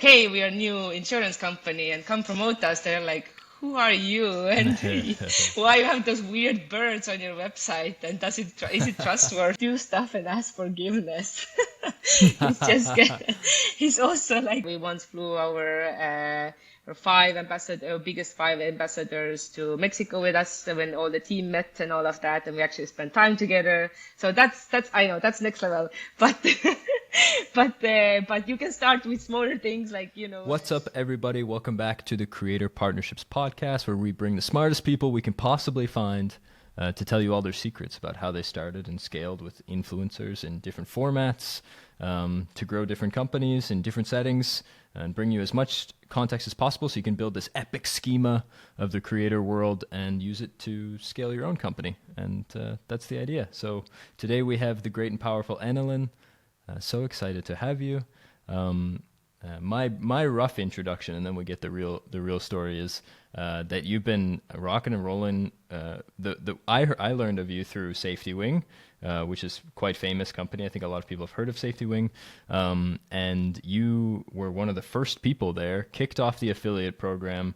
like, hey, we are a new insurance company and come promote us, they're like, who are you? And why you have those weird birds on your website? And is it trustworthy? Do stuff and ask forgiveness. He's just he's also like, we once flew our biggest five ambassadors to Mexico with us when all the team met and all of that, and we actually spent time together. So that's I know that's next level, but but you can start with smaller things like, What's up, everybody? Welcome back to the Creator Partnerships Podcast, where we bring the smartest people we can possibly find to tell you all their secrets about how they started and scaled with influencers in different formats, to grow different companies in different settings, and bring you as much context as possible so you can build this epic schema of the creator world and use it to scale your own company. And that's the idea. So today we have the great and powerful Enelin. So excited to have you. My rough introduction, and then we get the real story, is that you've been rocking and rolling. I learned of you through SafetyWing, which is quite famous company. I think a lot of people have heard of SafetyWing. And you were one of the first people there, kicked off the affiliate program,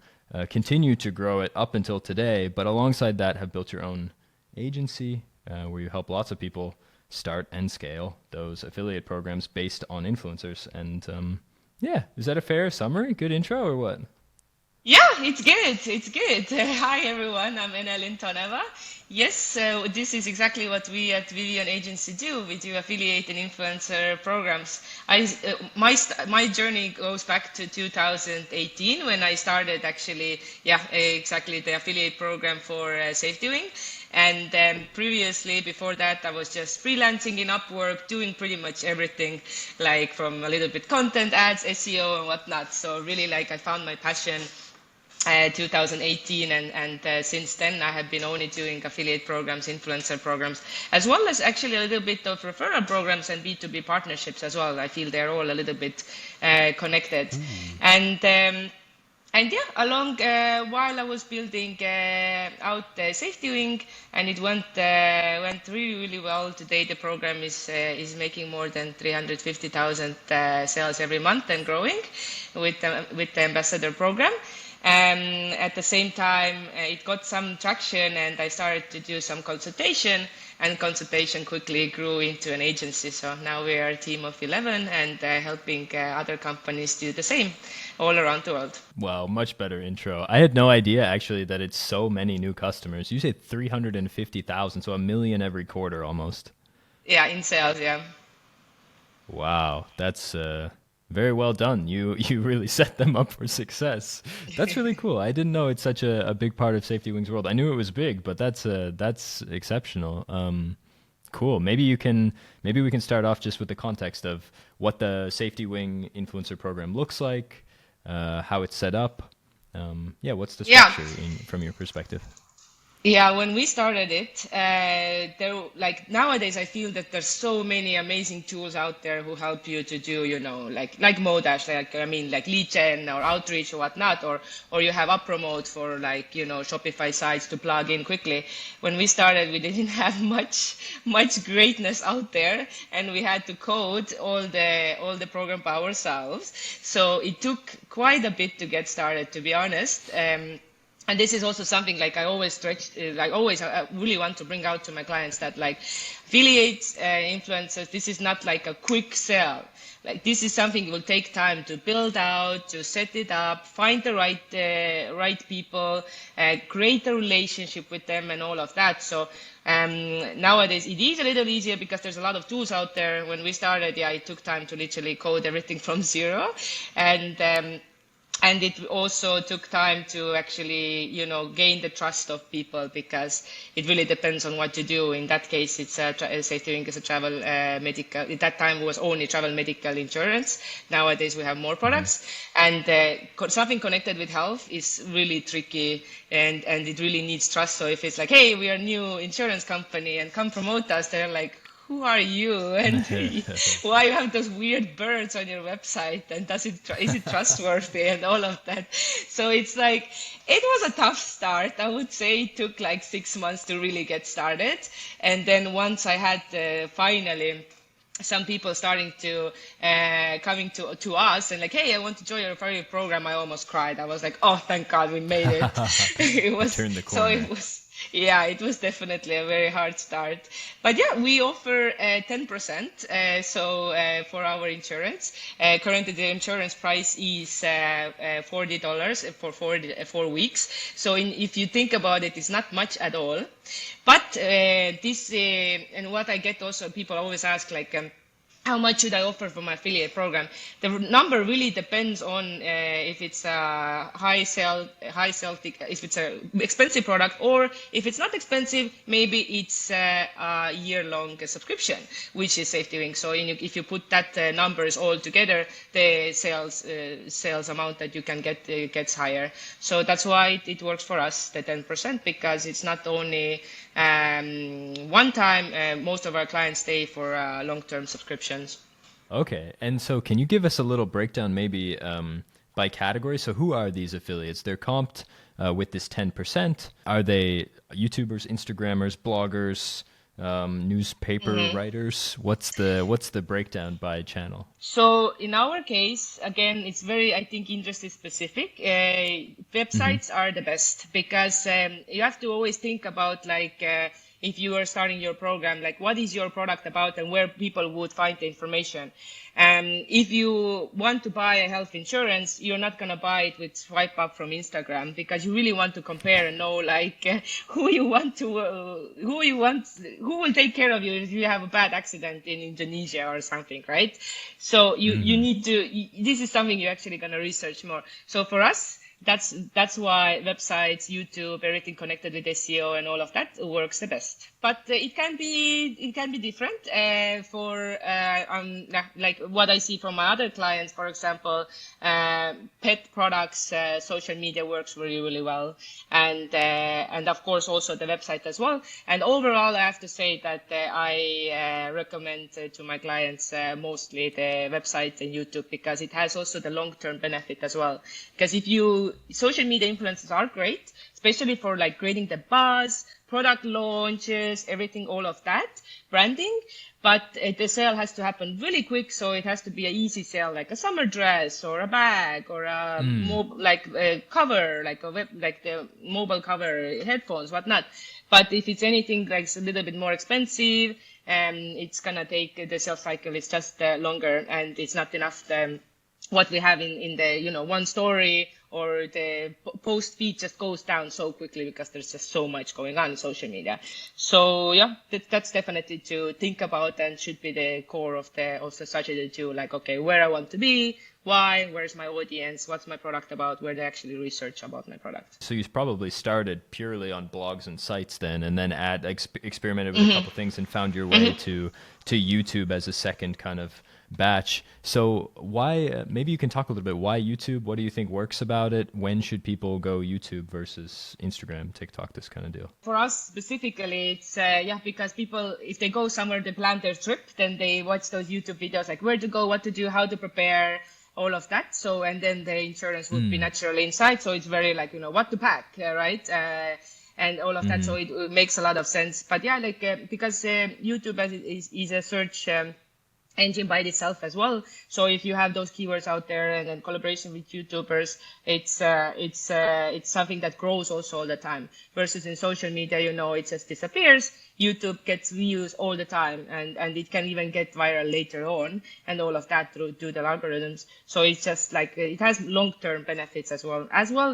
continued to grow it up until today, but alongside that have built your own agency where you help lots of people start and scale those affiliate programs based on influencers. And yeah, is that a fair summary? Good intro or what? Yeah, it's good. It's good. Hi, everyone. I'm Enelin Toneva. Yes, this is exactly what we at Vivian agency do. We do affiliate and influencer programs. My journey goes back to 2018 when I started actually, exactly the affiliate program for SafetyWing. And previously, before that, I was just freelancing in Upwork, doing pretty much everything, like from a little bit content, ads, SEO, and whatnot. So really, like, I found my passion 2018, and since then I have been only doing affiliate programs, influencer programs, as well as actually a little bit of referral programs and B2B partnerships as well. I feel they're all a little bit connected. And yeah, along while I was building out SafetyWing, and it went really well. Today the program is making more than 350,000 sales every month and growing with the ambassador program. At the same time, it got some traction, and I started to do some consultation, and consultation quickly grew into an agency. So now we are a team of 11 and helping other companies do the same all around the world. Wow, much better intro. I had no idea actually that it's so many new customers. You say 350,000, so 1 million every quarter almost. Yeah, in sales, yeah. Wow, that's very well done. You really set them up for success. That's really cool. I didn't know it's such a big part of SafetyWing's world. I knew it was big, but that's exceptional. Cool. Maybe we can start off just with the context of what the SafetyWing influencer program looks like, how it's set up. What's the structure from your perspective? Yeah, when we started it, nowadays I feel that there's so many amazing tools out there who help you to do, like Modash, like lead gen or outreach or whatnot, or you have UpPromote for Shopify sites to plug in quickly. When we started, we didn't have much greatness out there, and we had to code all the program by ourselves. So it took quite a bit to get started, to be honest. And this is also something like I really want to bring out to my clients, that like affiliates, influencers, this is not like a quick sell. Like this is something will take time to build out, to set it up, find the right people, create a relationship with them and all of that. So nowadays it is a little easier because there's a lot of tools out there. When we started, it took time to literally code everything from zero. And it also took time to actually, gain the trust of people, because it really depends on what you do. In that case, it's SafetyWing is a travel medical. At that time, it was only travel medical insurance. Nowadays, we have more products. And something connected with health is really tricky, and it really needs trust. So if it's like, hey, we are a new insurance company and come promote us, they're like, who are you? And why you have those weird birds on your website? And is it trustworthy and all of that? So it's like, it was a tough start. I would say it took like 6 months to really get started. And then once I had finally some people starting to coming to us and like, hey, I want to join your affiliate program. I almost cried. I was like, oh, thank God we made it. It You was turned the so it corner. was yeah, it was definitely a very hard start. But yeah, we offer 10% for our insurance. Currently, the insurance price is $40 for 4 weeks. So if you think about it, it's not much at all. But and what I get also, people always ask like, how much should I offer for my affiliate program? The number really depends on if it's a if it's a expensive product, or if it's not expensive, maybe it's a year-long subscription, which is SafetyWing. So if you put that numbers all together, the sales amount that you can get gets higher. So that's why it works for us, the 10%, because it's not only one time. Most of our clients stay for long-term subscriptions. Okay. And so can you give us a little breakdown maybe by category? So who are these affiliates? They're comped with this 10%. Are they YouTubers, Instagrammers, bloggers, newspaper writers? What's the breakdown by channel? So in our case, again, it's very, I think, industry specific. Hmm. Websites are the best because you have to always think about like if you are starting your program, like what is your product about and where people would find the information. If you want to buy a health insurance, you're not going to buy it with swipe up from Instagram because you really want to compare and know like who will take care of you if you have a bad accident in Indonesia or something, right? So you Hmm. need to, this is something you're actually going to research more. So for us, that's why websites, YouTube, everything connected with SEO and all of that works the best. But it can be different like what I see from my other clients. For example, pet products, social media works really really well, and of course also the website as well. And overall, I have to say that I recommend to my clients mostly the website and YouTube because it has also the long-term benefit as well. Because if you social media influencers are great, especially for like creating the buzz, product launches, everything, all of that, branding. But the sale has to happen really quick, so it has to be an easy sale, like a summer dress or a bag or a like a cover, like like the mobile cover, headphones, whatnot. But if it's anything like a little bit more expensive, it's gonna take the sales cycle is just longer, and it's not enough. What we have in the one story or the post feed just goes down so quickly because there's just so much going on in social media. So yeah, that's definitely to think about and should be the core of the strategy too. Like, okay, where I want to be, why, where's my audience, what's my product about, where they actually research about my product. So you probably started purely on blogs and sites then, and then experimented with a couple things and found your way to YouTube as a second kind of batch. So why? Maybe you can talk a little bit. Why YouTube? What do you think works about it? When should people go YouTube versus Instagram, TikTok, this kind of deal? For us specifically, it's yeah, because people, if they go somewhere, they plan their trip, then they watch those YouTube videos like where to go, what to do, how to prepare, all of that. So, and then the insurance would be Mm. naturally inside. So it's very like, what to pack, right? And all of that. So Hmm. it makes a lot of sense. But yeah, like, because YouTube is a search engine by itself as well. So if you have those keywords out there and then collaboration with YouTubers, it's something that grows also all the time. Versus in social media, it just disappears. YouTube gets views all the time, and it can even get viral later on, and all of that through the algorithms. So it's just like it has long-term benefits as well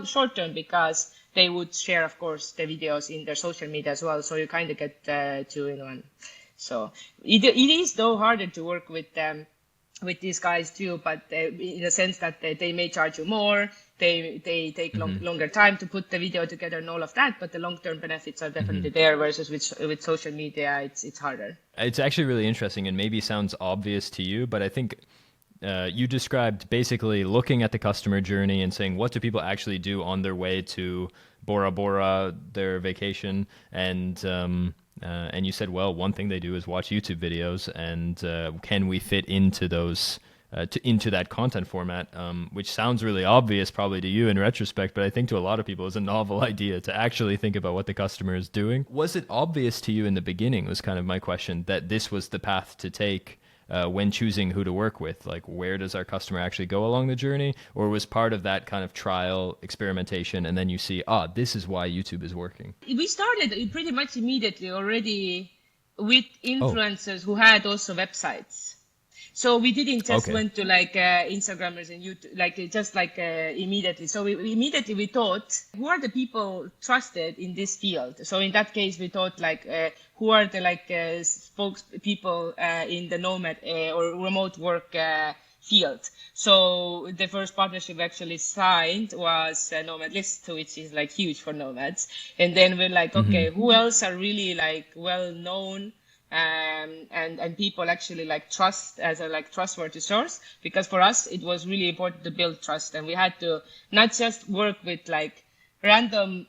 short-term, because they would share, of course, the videos in their social media as well. So you kind of get two in one. So it is though harder to work with these guys too, but in a sense that they may charge you more. They take longer time to put the video together and all of that, but the long-term benefits are definitely there. Versus with social media, it's harder. It's actually really interesting and maybe sounds obvious to you, but I think you described basically looking at the customer journey and saying, what do people actually do on their way to Bora Bora, their vacation? And you said, well, one thing they do is watch YouTube videos, and can we fit into those into that content format, which sounds really obvious probably to you in retrospect, but I think to a lot of people is a novel idea to actually think about what the customer is doing. Was it obvious to you in the beginning, was kind of my question, that this was the path to take? when choosing who to work with? Like, where does our customer actually go along the journey? Or was part of that kind of trial, experimentation, and then you see, this is why YouTube is working? We started pretty much immediately already with Oh, influencers who had also websites. So we didn't just okay. went to like Instagrammers and YouTube, like just like immediately. So we thought, who are the people trusted in this field? So in that case, we thought like, who are the like spokespeople in the nomad or remote work field. So the first partnership we actually signed was Nomad List, which is like huge for nomads. And then we're like, Hmm. okay, who else are really like well known and people actually like trust as a like trustworthy source? Because for us it was really important to build trust, and we had to not just work with like random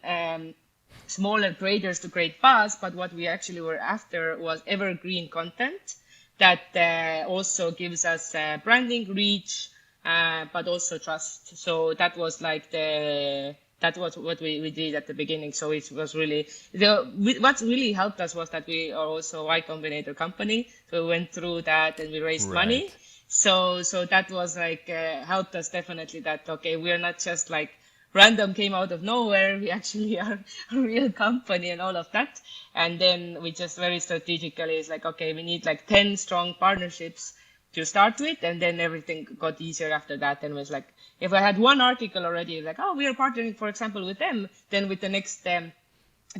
smaller creators to create buzz, but what we actually were after was evergreen content that also gives us branding reach, but also trust. So that was like that was what we did at the beginning. So it was really what really helped us was that we are also a Y Combinator company. So we went through that and we raised money. Right. So that was like helped us definitely. That okay, we are not just like random came out of nowhere. We actually are a real company and all of that. And then we just very strategically is like, okay, we need like 10 strong partnerships to start with. And then everything got easier after that. And was like, if I had one article already, like, oh, we are partnering, for example, with them, then with the next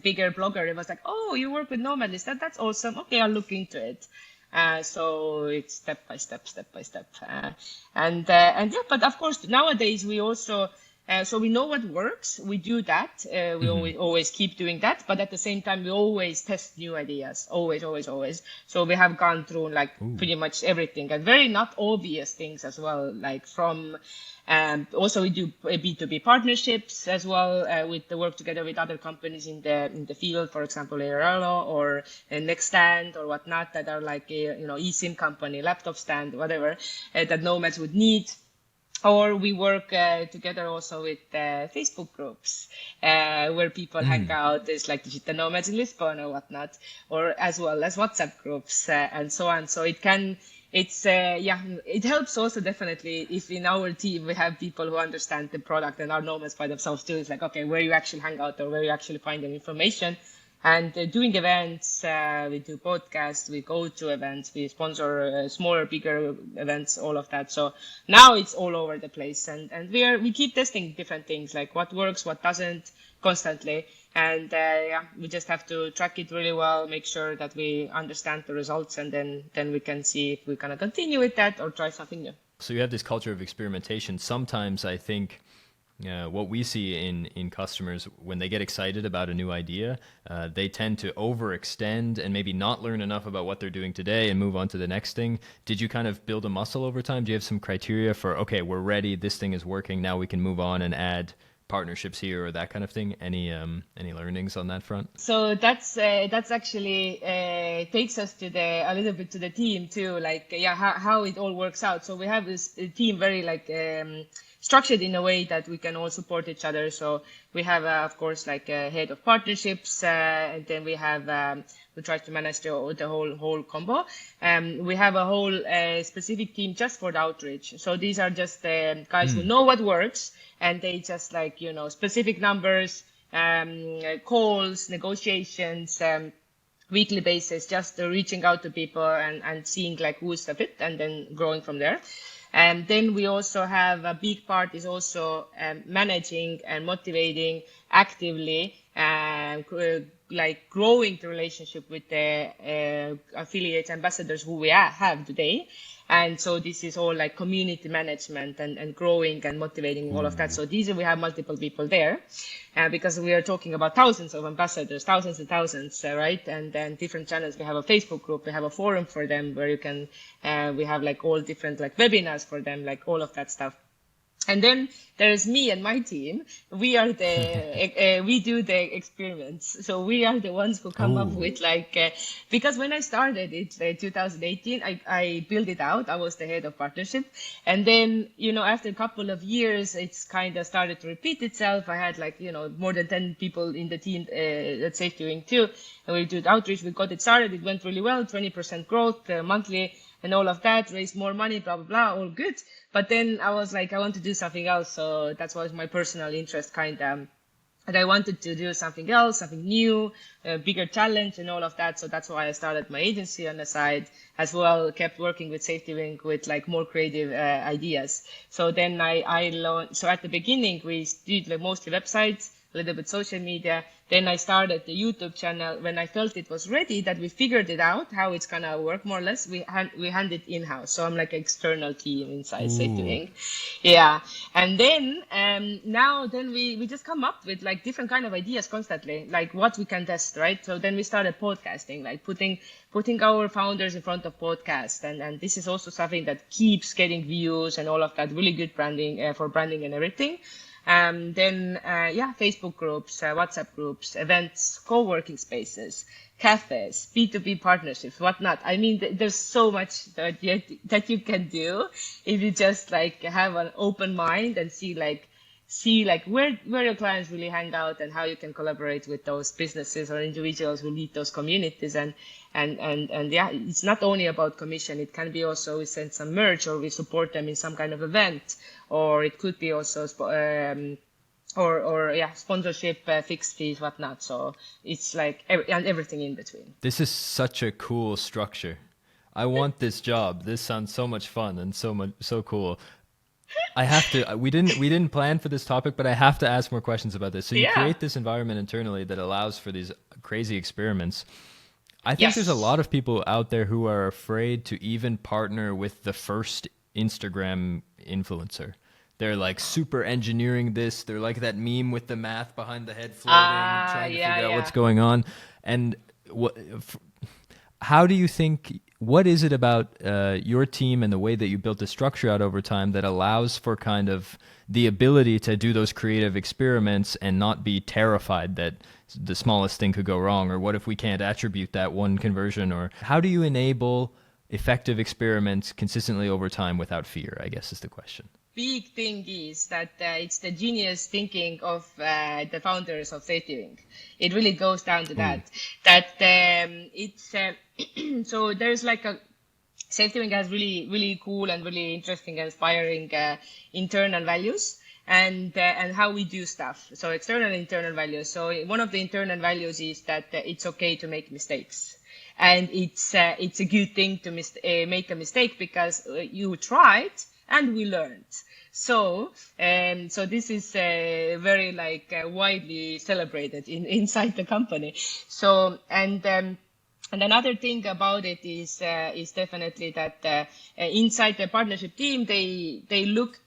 bigger blogger, it was like, oh, you work with Nomadlist. That's awesome. Okay, I'll look into it. So it's step by step, step by step. And yeah, but of course, nowadays we also, so we know what works. We do that. We Hmm. always keep doing that. But at the same time, we always test new ideas. Always, always, always. So we have gone through like Ooh. pretty much everything, and very not obvious things as well. Like from, also we do B2B partnerships as well with the work together with other companies in the field. For example, Airalo or Nextstand or whatnot, that are like a, eSIM company, laptop stand, whatever that nomads would need. Or we work together also with Facebook groups where people hang Mm. out. There's like Digital Nomads in Lisbon or whatnot, or as well as WhatsApp groups and so on. So it helps also definitely if in our team we have people who understand the product and are nomads by themselves too. It's like, okay, where you actually hang out or where you actually find the information. And doing events, we do podcasts, we go to events, we sponsor smaller, bigger events, all of that. So now it's all over the place, and we keep testing different things, like what works, what doesn't, constantly. And we just have to track it really well, make sure that we understand the results, and then we can see if we're gonna continue with that or try something new. So you have this culture of experimentation. Sometimes I think what we see in customers when they get excited about a new idea, they tend to overextend and maybe not learn enough about what they're doing today and move on to the next thing. Did you kind of build a muscle over time? Do you have some criteria for, okay, we're ready, this thing is working, now we can move on and add partnerships here or that kind of thing? Any learnings on that front? So that's actually takes us to a little bit to the team too, like how it all works out. So we have this team very like structured in a way that we can all support each other. So we have of course like a head of partnerships, and then we have we try to manage the whole combo. We have a whole specific team just for the outreach. So these are just guys who Mm. know what works, and they just like specific numbers, calls, negotiations, weekly basis, just reaching out to people and seeing like who's the fit and then growing from there. And then we also have a big part is also managing and motivating actively like growing the relationship with the affiliates, ambassadors who we have today. And so this is all like community management and growing and motivating all of that. Ooh. So these we have multiple people there because we are talking about thousands of ambassadors, thousands and thousands, right? And then different channels. We have a Facebook group, we have a forum for them where you can, we have like all different like webinars for them, like all of that stuff. And then there's me and my team. We are we do the experiments. So we are the ones who come up Oh. with like, because when I started it, 2018, I built it out. I was the head of partnership. And then, after a couple of years, it's kind of started to repeat itself. I had like, more than 10 people in the team at SafetyWing too. And we did outreach. We got it started. It went really well, 20% growth monthly. and all of that, raise more money, blah, blah, blah, all good. But then I was like, I want to do something else. So that was my personal interest kind of. And I wanted to do something else, something new, a bigger challenge and all of that. So that's why I started my agency on the side as well, kept working with SafetyWing with like more creative ideas. So then I learned, so at the beginning we did like mostly websites, a little bit social media. Then I started the YouTube channel when I felt it was ready, that we figured it out, how it's going to work more or less. We hand it in-house. So I'm like an external team inside SafetyWing. Yeah. And then now then we just come up with like different kind of ideas constantly, like what we can test, right? So then we started podcasting, like putting our founders in front of podcasts. And this is also something that keeps getting views and all of that, really good branding for branding and everything. Then Facebook groups, WhatsApp groups, events, co-working spaces, cafes, B2B partnerships, whatnot. I mean, there's so much that you can do if you just like have an open mind and see where your clients really hang out and how you can collaborate with those businesses or individuals who lead those communities. And yeah, it's not only about commission. It can be also we send some merch or we support them in some kind of event, or it could be also sponsorship, fixed fees, whatnot. So it's like everything in between. This is such a cool structure. I want this job. This sounds so much fun and so cool. I have to. We didn't plan for this topic, but I have to ask more questions about this. So you create this environment internally that allows for these crazy experiments. I think there's a lot of people out there who are afraid to even partner with the first Instagram influencer. They're like super engineering this. They're like that meme with the math behind the head floating, trying to figure out what's going on. And how do you think? What is it about your team and the way that you built the structure out over time that allows for kind of the ability to do those creative experiments and not be terrified that the smallest thing could go wrong, or what if we can't attribute that one conversion? Or how do you enable effective experiments consistently over time without fear, I guess is the question. Big thing is that it's the genius thinking of the founders of SafetyWing. It really goes down to that. It's so there's like a SafetyWing has really really cool and really interesting and inspiring internal values and how we do stuff. So external and internal values. So one of the internal values is that it's okay to make mistakes. And it's a good thing to make a mistake because you tried and we learned. So this is very widely celebrated inside the company. So and another thing about it is definitely that inside the partnership team they look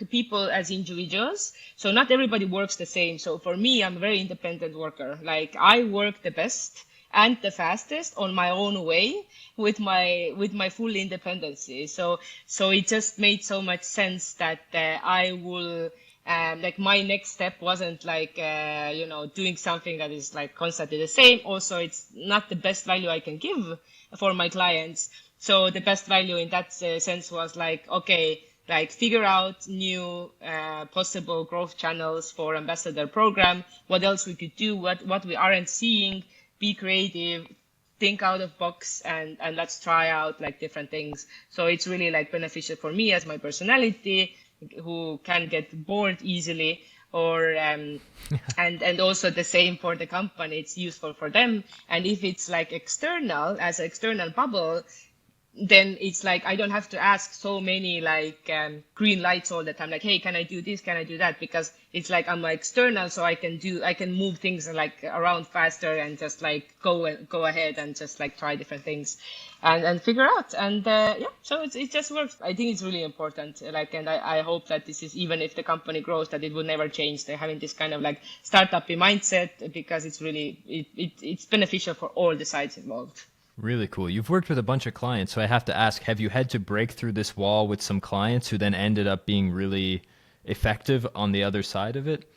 people as individuals. So not everybody works the same. So for me, I'm a very independent worker. Like I work the best and the fastest on my own way with my full independency. So it just made so much sense that I will my next step wasn't doing something that is like constantly the same. Also, it's not the best value I can give for my clients. So the best value in that sense was figure out new possible growth channels for ambassador program. What else we could do? What we aren't seeing. Be creative, think out of box, and let's try out different things. So it's really beneficial for me as my personality, who can get bored easily, or and also the same for the company. It's useful for them. And if it's external, as an external bubble, then it's I don't have to ask so many green lights all the time. Hey, can I do this? Can I do that? Because it's I'm external, so I can move things around faster and just go ahead and just try different things and figure out. And so it just works. I think it's really important. And I hope that this is, even if the company grows, that it will never change. They're having this kind of startup mindset, because it's really it's beneficial for all the sides involved. Really cool. You've worked with a bunch of clients, so I have to ask, have you had to break through this wall with some clients who then ended up being really effective on the other side of it?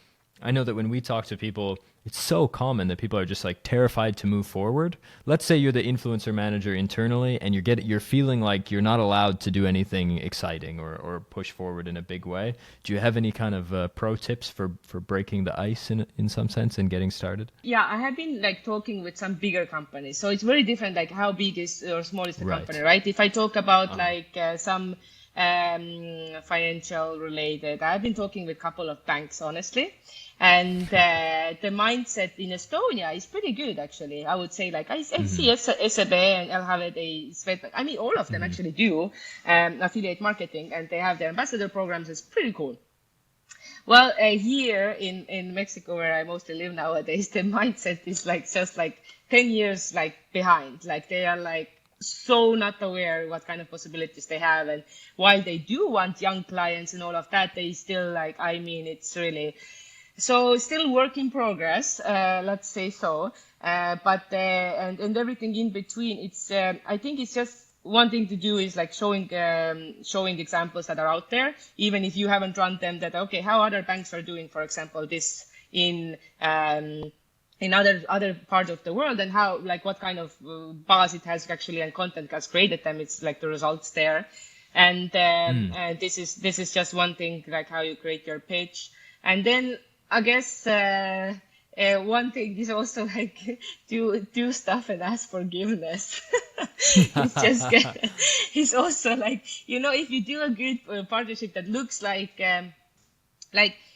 I know that when we talk to people, it's so common that people are just like terrified to move forward. Let's say you're the influencer manager internally and you're feeling like you're not allowed to do anything exciting or push forward in a big way. Do you have any kind of pro tips for breaking the ice in some sense and getting started? Yeah, I have been like talking with some bigger companies. So it's very different, like how big is or small is the company, Right. right? If I talk about Uh-huh. like some financial related, I've been talking with a couple of banks, honestly. And the mindset in Estonia is pretty good, actually. I would say, like, I see Hmm. SEB and LHVD, Swedbank. I mean, all of them Hmm. actually do affiliate marketing, and they have their ambassador programs. It's pretty cool. Well, here in Mexico, where I mostly live nowadays, the mindset is like just like 10 years like behind. Like they are like so not aware what kind of possibilities they have. And while they do want young clients and all of that, they still like, I mean, it's really so still work in progress, let's say so. And everything in between, it's I think it's just one thing to do is like showing examples that are out there, even if you haven't run them. That okay, how other banks are doing, for example, this in other parts of the world, and how like what kind of buzz it has actually and content has created them. It's like the results there, and this is just one thing like how you create your pitch, and then I guess one thing is also like do stuff and ask forgiveness. It's just it's also like if you do a good partnership that looks like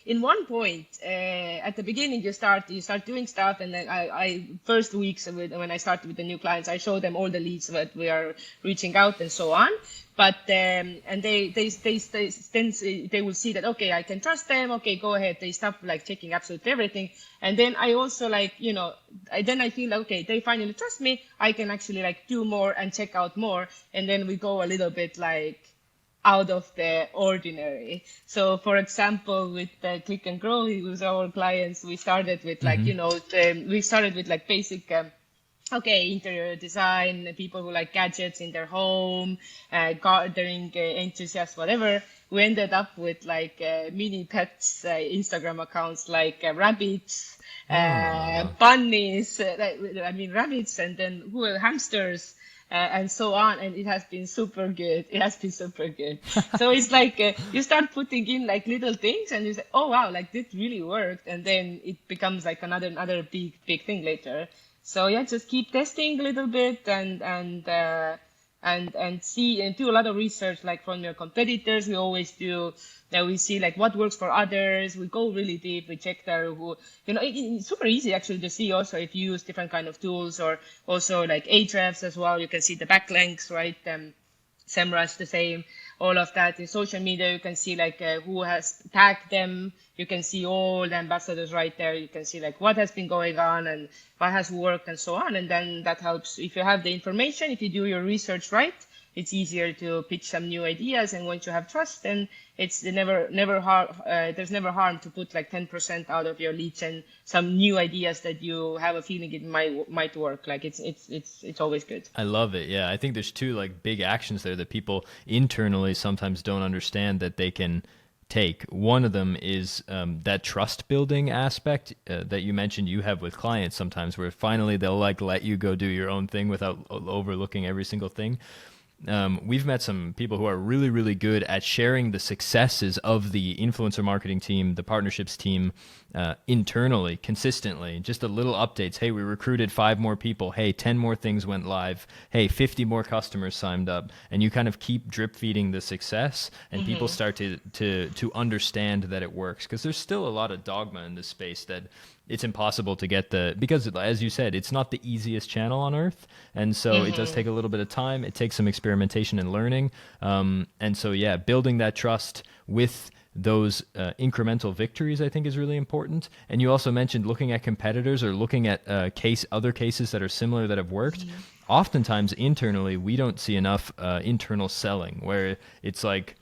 in one point at the beginning you start doing stuff, and then I first weeks when I started with the new clients, I show them all the leads that we are reaching out and so on. But and then they will see that okay, I can trust them, okay, go ahead. They stop like checking absolutely everything, and then I also like then I feel like, okay, they finally trust me, I can actually like do more and check out more, and then we go a little bit like out of the ordinary. So, for example, with Click and Grow, with our clients, we started with like, Hmm. we started with like basic, okay, interior design, people who like gadgets in their home, gardening enthusiasts, whatever. We ended up with like mini pets, Instagram accounts like rabbits, Oh. bunnies, I mean rabbits, and then who hamsters, and so on. And it has been super good. It has been super good. So it's like you start putting in like little things, and you say, "Oh wow, like this really worked," and then it becomes like another big thing later. So yeah, just keep testing a little bit and see and do a lot of research like from your competitors. We always do. Now we see like what works for others. We go really deep. We check there who it's super easy actually to see also if you use different kind of tools, or also like Ahrefs as well. You can see the backlinks, right? SEMrush the same, all of that. In social media, you can see like who has tagged them. You can see all the ambassadors right there. You can see like what has been going on and what has worked and so on. And then that helps if you have the information, if you do your research right, it's easier to pitch some new ideas. And once you have trust, then it's never harm. There's never harm to put like 10% out of your leads and some new ideas that you have a feeling it might work. Like it's always good. I love it. Yeah, I think there's two like big actions there that people internally sometimes don't understand that they can take. One of them is that trust building aspect that you mentioned you have with clients sometimes, where finally they'll like let you go do your own thing without overlooking every single thing. We've met some people who are really, really good at sharing the successes of the influencer marketing team, the partnerships team, internally, consistently. Just the little updates. Hey, we recruited 5 more people. Hey, 10 more things went live. Hey, 50 more customers signed up. And you kind of keep drip feeding the success, and people Hmm. start to understand that it works. Because there's still a lot of dogma in this space that it's impossible to get because as you said, it's not the easiest channel on earth, and so it does Hmm. take a little bit of time. It takes some experimentation and learning, and so yeah, building that trust with those incremental victories I think is really important. And you also mentioned looking at competitors or looking at other cases that are similar that have worked. Oftentimes internally we don't see enough internal selling, where it's like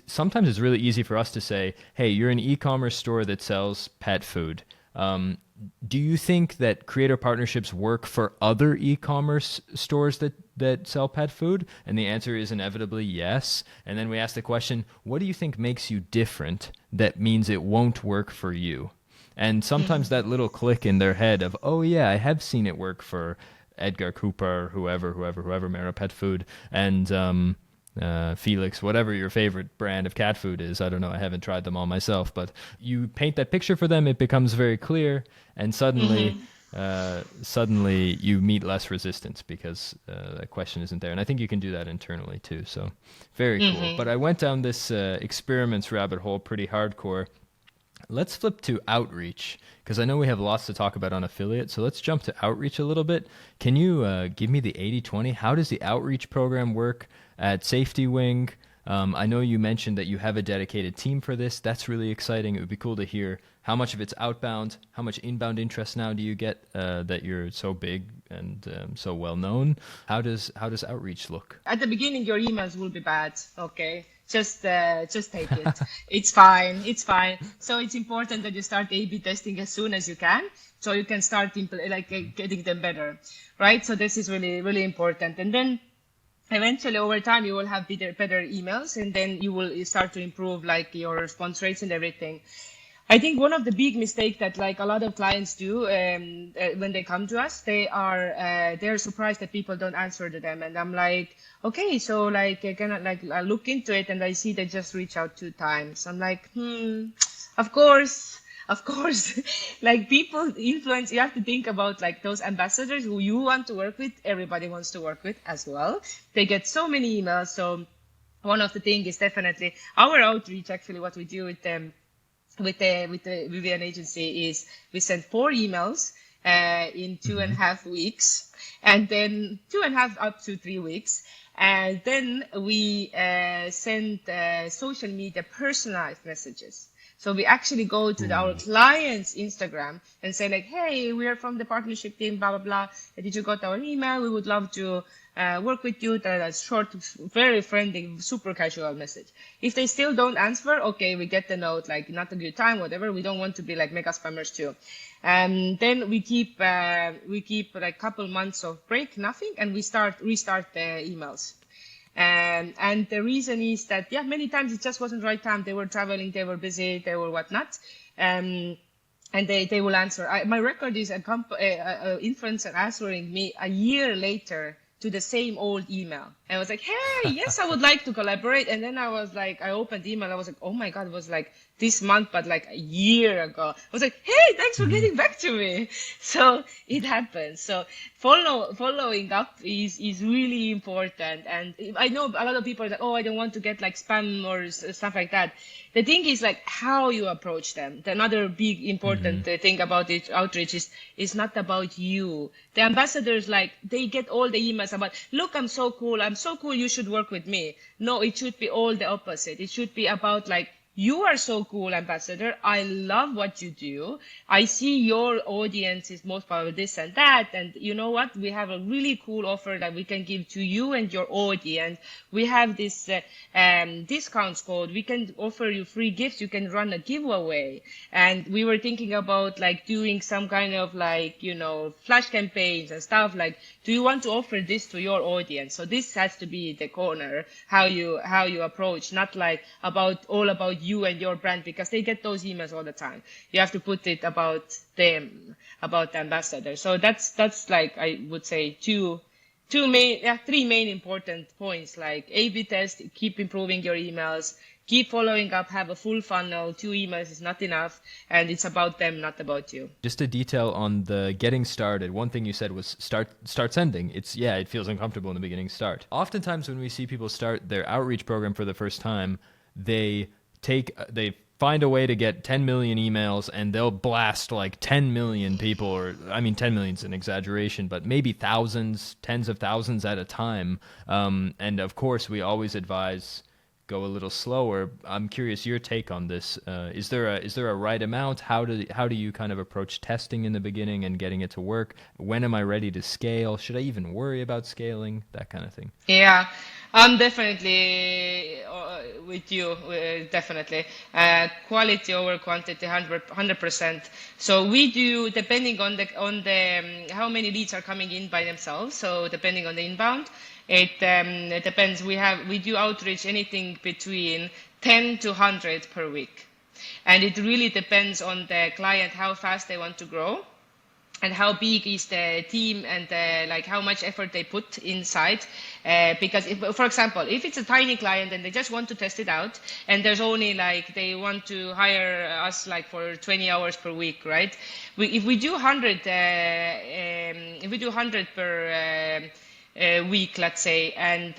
sometimes it's really easy for us to say, hey, you're an e-commerce store that sells pet food. Um, do you think that creator partnerships work for other e-commerce stores that sell pet food? And the answer is inevitably yes. And then we ask the question, what do you think makes you different that means it won't work for you? And sometimes that little click in their head of, oh yeah, I have seen it work for Edgar Cooper, whoever, Mara Pet Food, and Felix, whatever your favorite brand of cat food is. I don't know. I haven't tried them all myself, but you paint that picture for them. It becomes very clear, and suddenly you meet less resistance because that question isn't there. And I think you can do that internally too. So very cool. But I went down this experiments rabbit hole pretty hardcore. Let's flip to outreach, because I know we have lots to talk about on affiliate. So let's jump to outreach a little bit. Can you give me the 80-20? How does the outreach program work at SafetyWing? I know you mentioned that you have a dedicated team for this. That's really exciting. It would be cool to hear how much of it's outbound, how much inbound interest now do you get that you're so big and so well known. How does outreach look? At the beginning, your emails will be bad. Okay. Just take it. It's fine. It's fine. So it's important that you start A/B testing as soon as you can, so you can start getting them better, right? So this is really, really important. And then eventually over time, you will have better emails, and then you will start to improve like your response rates and everything. I think one of the big mistakes that like a lot of clients do when they come to us, they're surprised that people don't answer to them, and I'm like, okay, so like I look into it and I see they just reach out 2 times. I'm like, of course. Like people influence, you have to think about like those ambassadors who you want to work with. Everybody wants to work with as well. They get so many emails. So one of the things is definitely our outreach. Actually, what we do with them. With the Vivian agency is we send 4 emails in 2.5 weeks, and then 2.5 up to 3 weeks, and then we send social media personalized messages. So we actually go to our client's Instagram and say like, hey, we are from the partnership team, blah, blah, blah. Did you got our email? We would love to work with you. That's short, very friendly, super casual message. If they still don't answer, okay, we get the note, like not a good time, whatever. We don't want to be like mega spammers too. And then we keep like couple months of break, nothing, and we restart the emails. And the reason is that, yeah, many times it just wasn't the right time. They were traveling, they were busy, they were whatnot. And they will answer. My record is a influencer answering me a year later to the same old email. And I was like, hey, yes, I would like to collaborate. And then I was like, I opened the email. I was like, oh my God, it was like this month, but like a year ago. I was like, hey, thanks for getting back to me. So it happens. So following up is really important. And I know a lot of people are like, oh, I don't want to get like spam or stuff like that. The thing is like how you approach them. Another big important thing about it, outreach is not about you. The ambassadors, like they get all the emails about, look, I'm so cool, you should work with me. No, it should be all the opposite. It should be about like, you are so cool, ambassador. I love what you do. I see your audience is most probably this and that. And you know what? We have a really cool offer that we can give to you and your audience. We have this discounts code. We can offer you free gifts. You can run a giveaway. And we were thinking about like doing some kind of like, flash campaigns and stuff like, do you want to offer this to your audience? So this has to be the corner, how you approach, not like all about you and your brand, because they get those emails all the time. You have to put it about them, about the ambassador. So that's like, I would say three main important points, like A/B test, keep improving your emails, keep following up, have a full funnel. 2 emails is not enough, and it's about them, not about you. Just a detail on the getting started. One thing you said was start sending. It feels uncomfortable in the beginning. Start. Oftentimes when we see people start their outreach program for the first time, they find a way to get 10 million emails and they'll blast like 10 million people, or I mean 10 million is an exaggeration, but maybe thousands, tens of thousands at a time. And of course we always advise go a little slower. I'm curious your take on this. Is there a right amount? How do you kind of approach testing in the beginning and getting it to work? When am I ready to scale? Should I even worry about scaling? That kind of thing. Yeah, I'm definitely with you. Definitely, quality over quantity, 100%. So we do, depending on the how many leads are coming in by themselves. So depending on the inbound, it depends. We do outreach anything between 10 to 100 per week. And it really depends on the client, how fast they want to grow and how big is the team and like how much effort they put inside. Because if, for example, if it's a tiny client and they just want to test it out and there's only like they want to hire us like for 20 hours per week, right? If we do 100, if we do 100 per week, let's say, and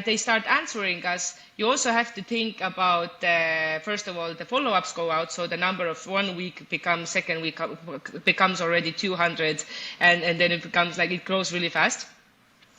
they start answering us, you also have to think about first of all the follow-ups go out, so the number of 1 week becomes second week becomes already 200, and then it becomes like it grows really fast.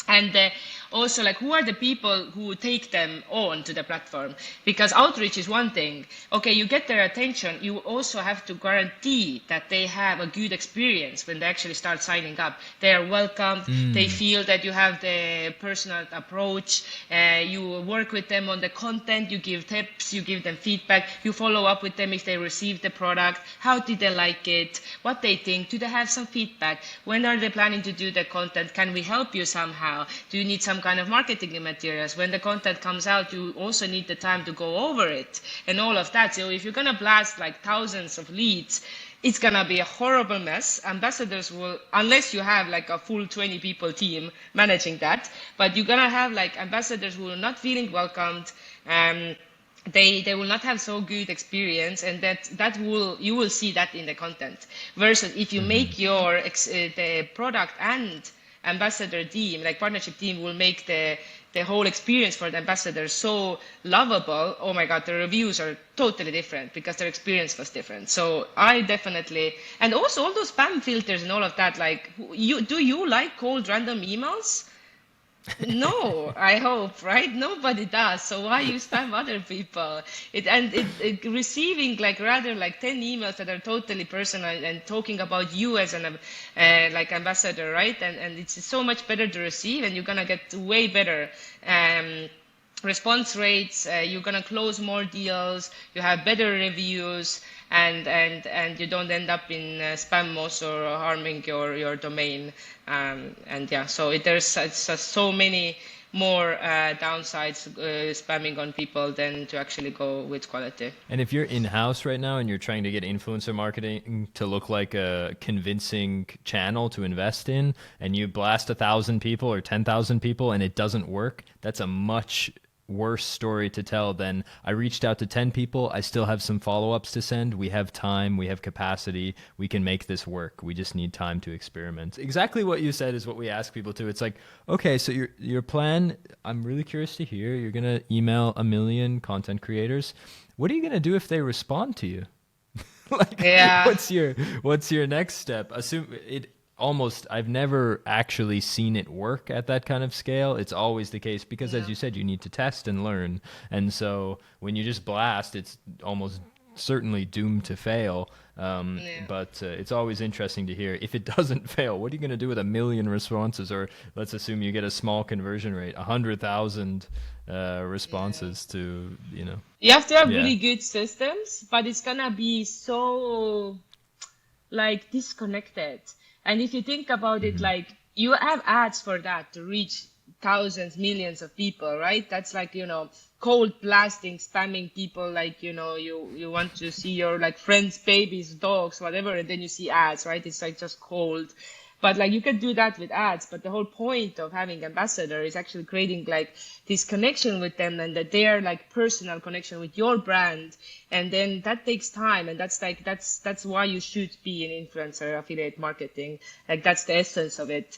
And also, like, who are the people who take them on to the platform? Because outreach is one thing. Okay, you get their attention. You also have to guarantee that they have a good experience when they actually start signing up. They are welcomed. They feel that you have the personal approach. You work with them on the content. You give tips. You give them feedback. You follow up with them if they receive the product. How did they like it? What they think? Do they have some feedback? When are they planning to do the content? Can we help you somehow? Do you need some kind of marketing materials? When the content comes out, you also need the time to go over it and all of that. So if you're going to blast like thousands of leads, it's going to be a horrible mess. Ambassadors will, unless you have like a full 20 people team managing that, but you're going to have like ambassadors who are not feeling welcomed. They will not have so good experience, and that will, you will see that in the content. Versus if you make your the product and ambassador team, like partnership team, will make the whole experience for the ambassadors so lovable. Oh my God, the reviews are totally different because their experience was different. So I definitely, and also all those spam filters and all of that, like, do you like cold random emails? No, I hope, right? Nobody does. So why you spam other people? It receiving like rather like 10 emails that are totally personal and talking about you as an like ambassador, right? And it's so much better to receive, and you're gonna get way better response rates. You're gonna close more deals. You have better reviews, and you don't end up in spam also harming your domain. And yeah, so there's so many more downsides spamming on people than to actually go with quality. And if you're in-house right now and you're trying to get influencer marketing to look like a convincing channel to invest in, and you blast 1,000 people or 10,000 people and it doesn't work, that's a much worse story to tell than I reached out to 10 people. I still have some follow-ups to send. We have time. We have capacity. We can make this work. We just need time to experiment. Exactly what you said is what we ask people to. It's like, okay, so your plan, I'm really curious to hear. You're going to email 1 million content creators. What are you going to do if they respond to you? Like, yeah. What's your next step? Assume it. Almost, I've never actually seen it work at that kind of scale. It's always the case because, as you said, you need to test and learn. And so when you just blast, it's almost certainly doomed to fail. But it's always interesting to hear if it doesn't fail, what are you going to do with 1 million responses? Or let's assume you get a small conversion rate, 100,000 responses to, you know. You have to have really good systems, but it's going to be so like disconnected. And if you think about it, like you have ads for that to reach thousands, millions of people, right? That's like, you know, cold blasting, spamming people, like, you know, you want to see your like friends, babies, dogs, whatever, and then you see ads, right? It's like just cold. But like you can do that with ads, but the whole point of having ambassador is actually creating like this connection with them, and that their like personal connection with your brand. And then that takes time, and that's like that's why you should be an influencer affiliate marketing. Like that's the essence of it.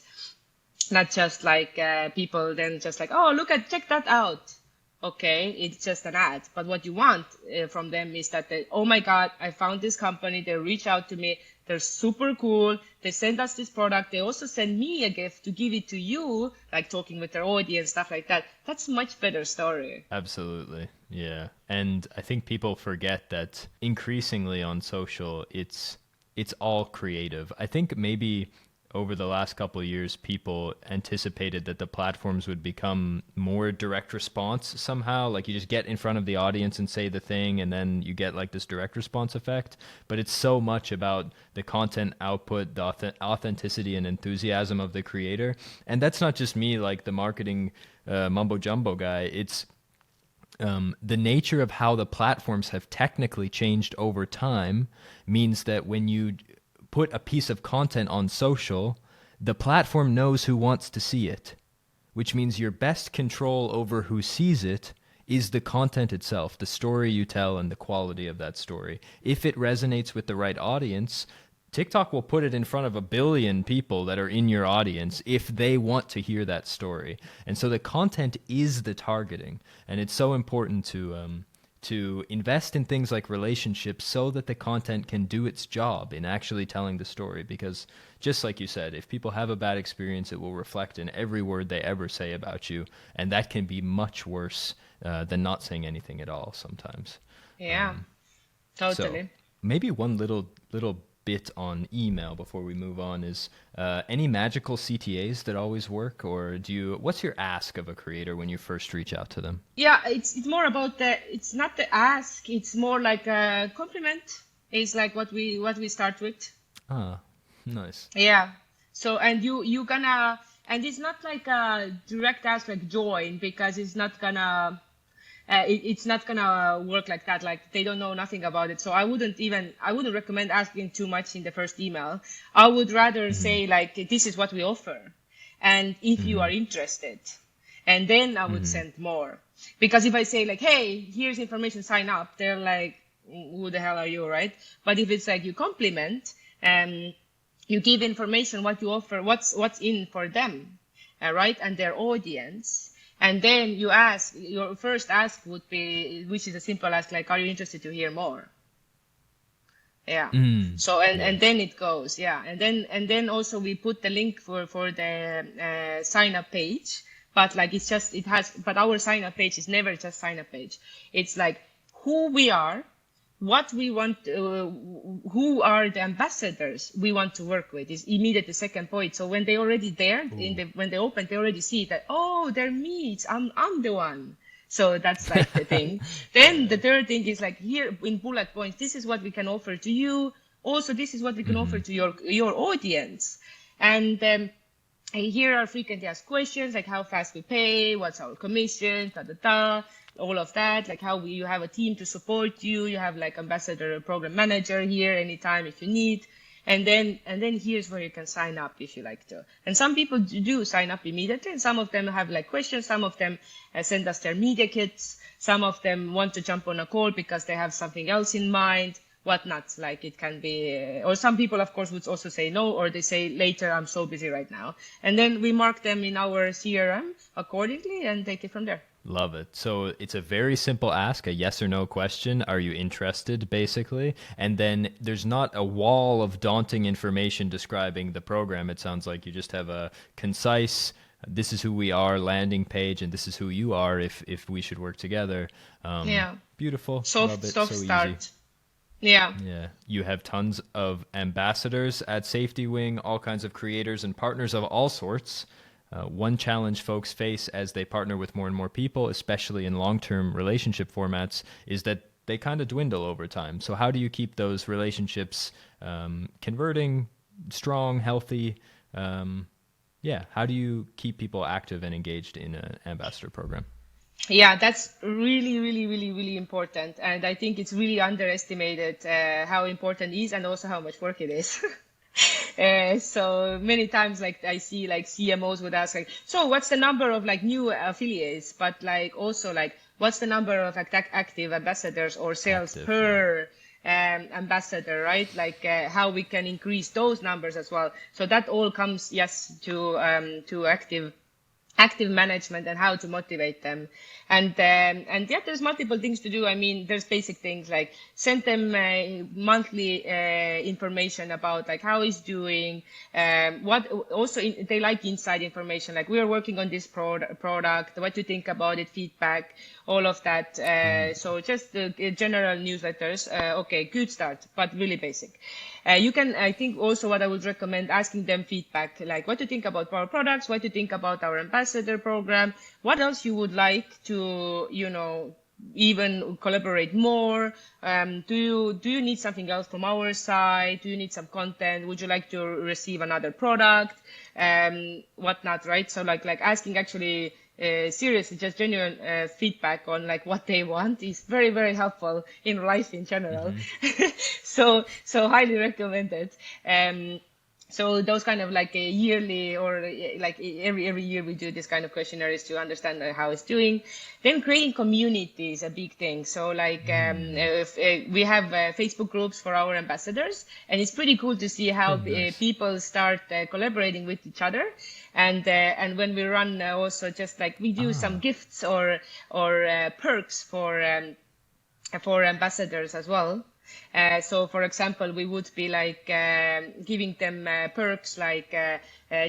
Not just like people then just like, oh, check that out. Okay, it's just an ad. But what you want from them is that they, oh my God, I found this company. They reach out to me. They're super cool. They send us this product. They also send me a gift to give it to you, like talking with their audience, stuff like that. That's a much better story. Absolutely. Yeah. And I think people forget that increasingly on social, it's all creative. I think maybe over the last couple of years, people anticipated that the platforms would become more direct response somehow. Like you just get in front of the audience and say the thing, and then you get like this direct response effect. But it's so much about the content output, the authenticity and enthusiasm of the creator. And that's not just me, like the marketing mumbo jumbo guy. It's The nature of how the platforms have technically changed over time means that when you put a piece of content on social, the platform knows who wants to see it, which means your best control over who sees it is the content itself, the story you tell and the quality of that story. If it resonates with the right audience, TikTok will put it in front of 1 billion people that are in your audience if they want to hear that story. And so the content is the targeting, and it's so important to invest in things like relationships so that the content can do its job in actually telling the story. Because just like you said, if people have a bad experience, it will reflect in every word they ever say about you, and that can be much worse than not saying anything at all sometimes. Yeah, So totally. maybe one little bit on email before we move on is any magical CTAs that always work, or what's your ask of a creator when you first reach out to them? Yeah, it's more about it's not the ask, it's more like a compliment. It's like what we start with. Ah, nice. Yeah. So, and you gonna, and it's not like a direct ask like join, because it's not gonna it's not gonna work like that. Like they don't know nothing about it. So I wouldn't recommend asking too much in the first email. I would rather say like, this is what we offer, and if you are interested, and then I would send more. Because if I say like, hey, here's information, sign up, they're like, who the hell are you, right? But if it's like you compliment and you give information, what you offer, what's in for them, right, and their audience. And then you ask, your first ask would be, which is a simple ask, like, are you interested to hear more? Yeah. So, and then it goes, yeah. And then also we put the link for the sign up page, but like, but our sign up page is never just sign up page. It's like who we are, what we want, who are the ambassadors we want to work with is immediately the second point. So when they already there, when they open, they already see that, oh, they're me, I'm the one. So that's like the thing. Then the third thing is like, here in bullet points, this is what we can offer to you. Also, this is what we can offer to your audience. And here are frequently asked questions, like how fast we pay, what's our commission, all of that, like how you have a team to support you. You have like ambassador or program manager here anytime if you need. And then here's where you can sign up if you like to. And some people do sign up immediately, and some of them have like questions. Some of them send us their media kits. Some of them want to jump on a call because they have something else in mind, whatnot. Like it can be, or some people, of course, would also say no, or they say later, I'm so busy right now. And then we mark them in our CRM accordingly and take it from there. Love it. So it's a very simple ask, a yes or no question. Are you interested, basically? And then there's not a wall of daunting information describing the program. It sounds like you just have a concise, this is who we are landing page, and this is who you are if we should work together. Yeah. Beautiful. Soft so start. Easy. Yeah. Yeah. You have tons of ambassadors at SafetyWing, all kinds of creators and partners of all sorts. One challenge folks face as they partner with more and more people, especially in long-term relationship formats, is that they kind of dwindle over time. So how do you keep those relationships converting, strong, healthy? How do you keep people active and engaged in an ambassador program? Yeah, that's really, really, really, really important. And I think it's really underestimated how important it is, and also how much work it is. So many times, like I see like CMOs would ask like, so what's the number of like new affiliates, but like also like what's the number of active ambassadors or sales per ambassador, right? Like how we can increase those numbers as well. So that all comes, yes, to active management and how to motivate them. And yeah, there's multiple things to do. I mean, there's basic things like send them monthly information about like how he's doing, what also they like inside information, like we are working on this product, what do you think about it, feedback, all of that. So just the general newsletters. Okay, good start, but really basic. You can, I think also what I would recommend, asking them feedback, like what do you think about our products? What do you think about our ambassador program? What else you would like to, even collaborate more? Do you need something else from our side? Do you need some content? Would you like to receive another product? Whatnot, right? So like asking actually seriously, just genuine feedback on like what they want is very, very helpful in life in general. Hmm. So highly recommended. So those kind of like a yearly or like every year we do this kind of questionnaires to understand how it's doing. Then creating community is a big thing. So like if, we have Facebook groups for our ambassadors, and it's pretty cool to see how Oh, nice. people start collaborating with each other. And when we run also just like we do some Ah. gifts or perks for ambassadors as well. So, for example, we would be like giving them perks like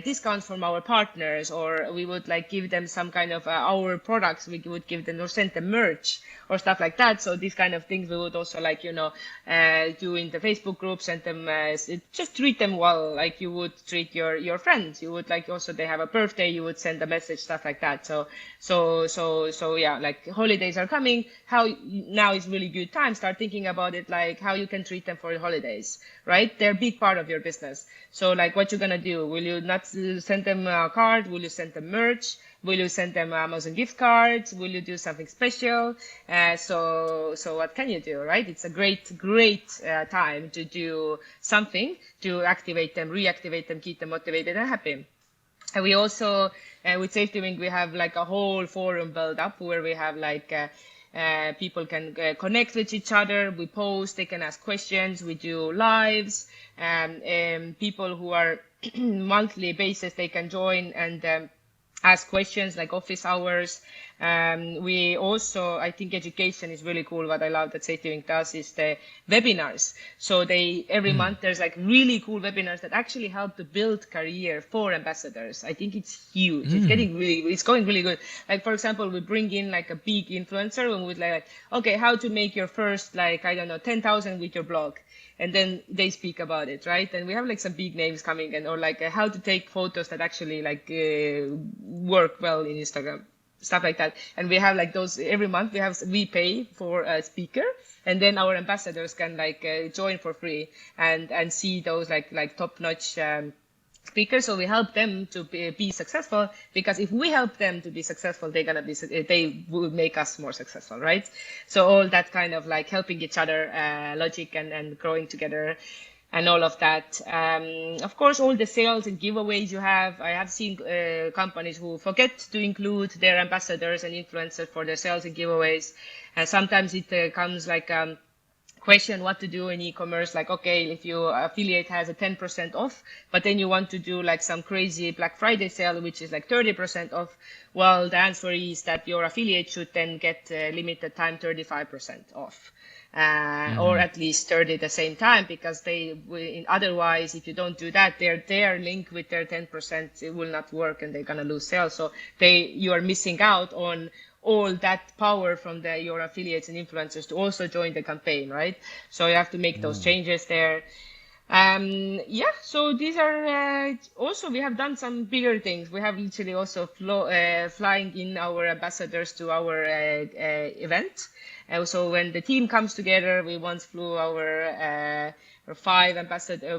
discounts from our partners, or we would like give them some kind of our products. We would give them or send them merch or stuff like that. So these kind of things we would also like do in the Facebook group. Send them just treat them well, like you would treat your friends. You would like also they have a birthday, you would send a message, stuff like that. So yeah, like holidays are coming. How now is really good time. Start thinking about it, like how you can treat them for the holidays, right? They're a big part of your business. So like what you're gonna do? Will you not send them a card? Will you send them merch? Will you send them Amazon gift cards? Will you do something special? So what can you do, right? It's a great time to do something to activate them, reactivate them, keep them motivated and happy. And we also, with SafetyWing, we have like a whole forum built up where we have like people can connect with each other. We post, they can ask questions. We do lives. People who are monthly basis, they can join and ask questions like office hours. We also, I think education is really cool. What I love that SafetyWing does is the webinars. So they, every month there's like really cool webinars that actually help to build career for ambassadors. I think it's huge. It's going really good. Like, for example, we bring in like a big influencer and we're like, okay, how to make your first, like, I don't know, 10,000 with your blog. And then they speak about it, right? And we have like some big names coming and or like how to take photos that actually like work well in Instagram, stuff like that. And we have like those every month. We pay for a speaker, and then our ambassadors can like join for free and see those like top notch speakers. So we help them to be successful, because if we help them to be successful, they will make us more successful, right? So all that kind of like helping each other logic and growing together and all of that. Of course, all the sales and giveaways you have. I have seen companies who forget to include their ambassadors and influencers for their sales and giveaways. And sometimes it comes like question what to do in e-commerce, like, okay, if your affiliate has a 10% off, but then you want to do like some crazy Black Friday sale, which is like 30% off. Well, the answer is that your affiliate should then get limited time 35% off. Or at least 30 at the same time, because otherwise, if you don't do that, their link with their 10%, it will not work and they're going to lose sales. So you are missing out on all that power from your affiliates and influencers to also join the campaign, right? So you have to make those changes there. Yeah, so these are also, we have done some bigger things. We have literally also flying in our ambassadors to our event. So when the team comes together, we once flew our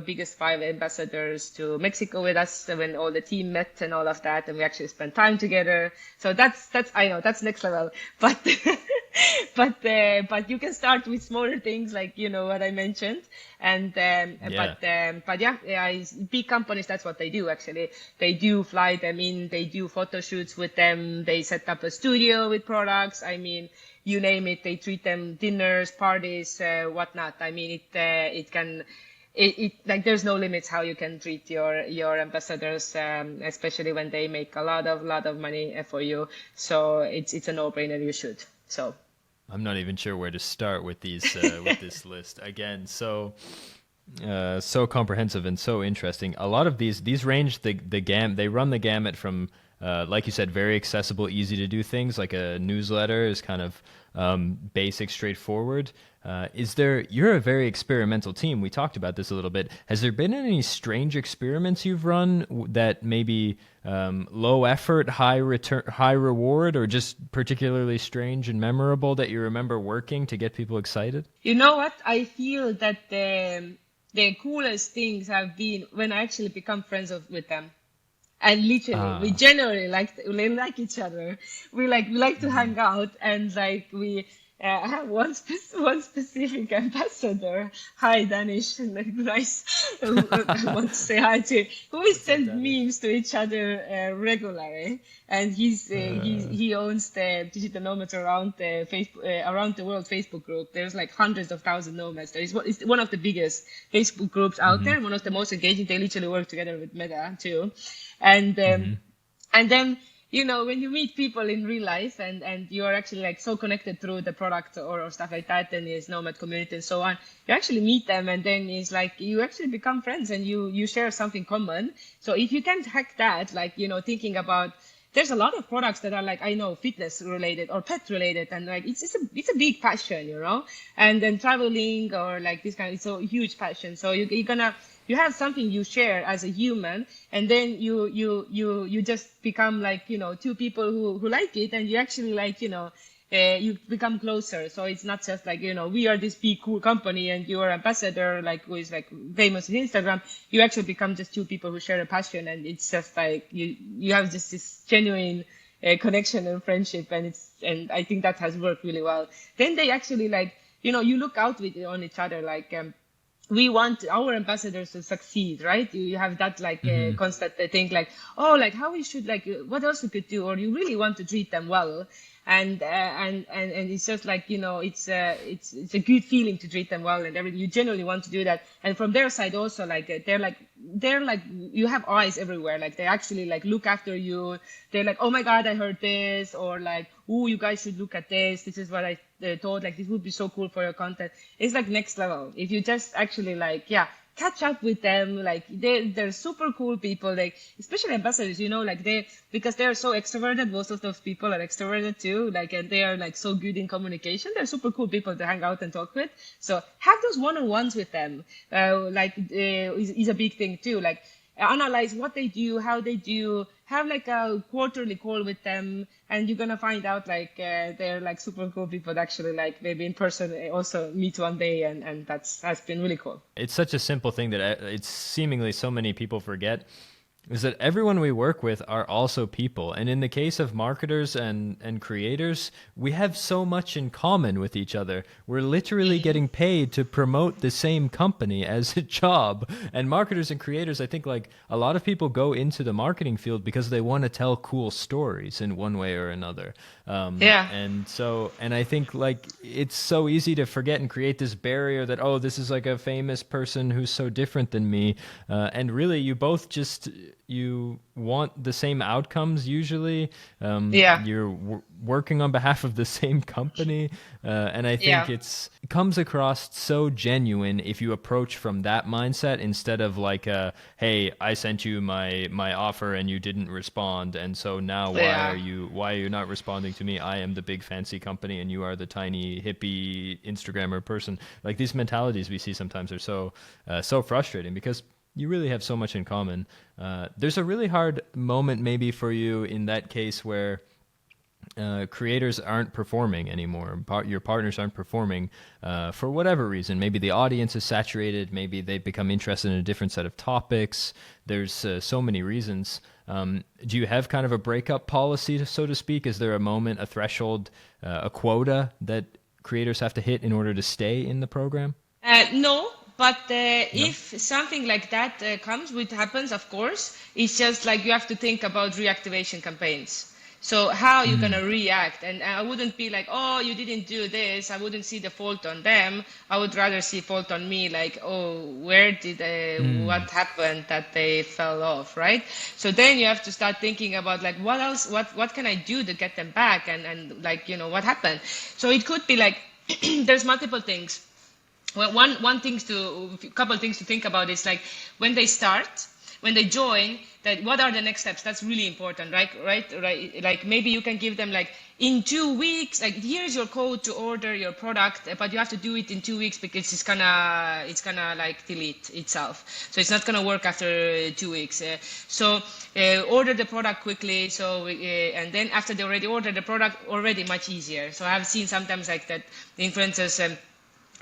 biggest 5 ambassadors to Mexico with us when all the team met and all of that, and we actually spent time together. So that's I know that's next level, but but you can start with smaller things like what I mentioned, and but yeah, big companies, that's what they do actually. They do fly them in, they do photo shoots with them, they set up a studio with products. I mean, you name it, they treat them dinners, parties, whatnot. I mean, it like there's no limits how you can treat your ambassadors, especially when they make a lot of money for you. So it's a no-brainer. You should. So I'm not even sure where to start with these with this list. Again, so comprehensive and so interesting. A lot of these range the they run the gamut from like you said, very accessible, easy to do things like a newsletter is kind of basic, straightforward. You're a very experimental team. We talked about this a little bit. Has there been any strange experiments you've run that maybe low effort, high return, high reward, or just particularly strange and memorable that you remember working to get people excited? You know what? I feel that the coolest things have been when I actually become friends with them. And literally, we Ah. genuinely like each other. We like to hang out, and like we have one specific ambassador. Hi, Danish, like, nice. I want to say hi to, who we What's up, send Danish? memes to each other regularly, and he owns the digital nomads around the Facebook around the world Facebook group. There's like hundreds of thousand nomads. It's one of the biggest Facebook groups out Mm-hmm. there. One of the most engaging. They literally work together with Meta too, and Mm-hmm. then when you meet people in real life, and you are actually like so connected through the product or stuff like that, and his nomad community and so on, you actually meet them, and then it's like you actually become friends, and you share something common. So if you can hack that, like thinking about, there's a lot of products that are like, I know, fitness related or pet related, and like it's a big passion, and then traveling or like this kind, it's a huge passion. So you have something you share as a human, and then you just become like two people who like it, and you actually like you become closer. So it's not just like we are this big cool company and you are ambassador like who is like famous in Instagram. You actually become just two people who share a passion, and it's just like you have just this genuine connection and friendship, and I think that has worked really well. Then they actually like you look out on each other, like we want our ambassadors to succeed, right? You have that like Mm-hmm. constant thing, like, oh, like how we should, like what else we could do, or you really want to treat them well, and it's just like it's a good feeling to treat them well and everything. You genuinely want to do that, and from their side also, like they're like you have eyes everywhere, like they actually like look after you. They're like, oh my god, I heard this, or like, oh, you guys should look at this. This is what I thought, like this would be so cool for your content. It's like next level if you just actually like catch up with them. Like they're super cool people, like especially ambassadors, like because they're so extroverted. Most of those people are extroverted too, like, and they are like so good in communication. They're super cool people to hang out and talk with. So have those one-on-ones with them, is a big thing too. Like analyze what they do, how they do, have like a quarterly call with them, and you're gonna find out like they're like super cool people that actually like maybe in person also meet one day, and has been really cool. It's such a simple thing that it's seemingly so many people forget, is that everyone we work with are also people. And in the case of marketers and creators, we have so much in common with each other. We're literally getting paid to promote the same company as a job. And marketers and creators, I think like a lot of people go into the marketing field because they want to tell cool stories in one way or another. Yeah. And I think like it's so easy to forget and create this barrier that, oh, this is like a famous person who's so different than me. And really you both just, you want the same outcomes usually. Yeah. You're working on behalf of the same company. And I think Yeah. it comes across so genuine if you approach from that mindset instead of like, hey, I sent you my offer and you didn't respond. And so now Yeah. why are you not responding to me? I am the big fancy company and you are the tiny hippie Instagrammer person. Like these mentalities we see sometimes are so frustrating because you really have so much in common. There's a really hard moment maybe for you in that case where creators aren't performing anymore. Your partners aren't performing for whatever reason. Maybe the audience is saturated. Maybe they've become interested in a different set of topics. There's so many reasons. Do you have kind of a breakup policy, so to speak? Is there a moment, a threshold, a quota that creators have to hit in order to stay in the program? No, but No? if something like that comes, which happens, of course, it's just like you have to think about reactivation campaigns. So how you're Mm. gonna react, and I wouldn't be like, oh, you didn't do this. I wouldn't see the fault on them. I would rather see fault on me, like, oh, where did Mm. what happened that they fell off, right? So then you have to start thinking about like what else, what can I do to get them back, and like what happened. So it could be like there's multiple things. Well, one things to couple things to think about is like when they start, when they join, that what are the next steps? That's really important, right. Like maybe you can give them like in 2 weeks, like here's your code to order your product, but you have to do it in 2 weeks because it's gonna like delete itself. So it's not gonna work after 2 weeks. Order the product quickly. And then after they already ordered the product, already much easier. So I've seen sometimes like that the influencers.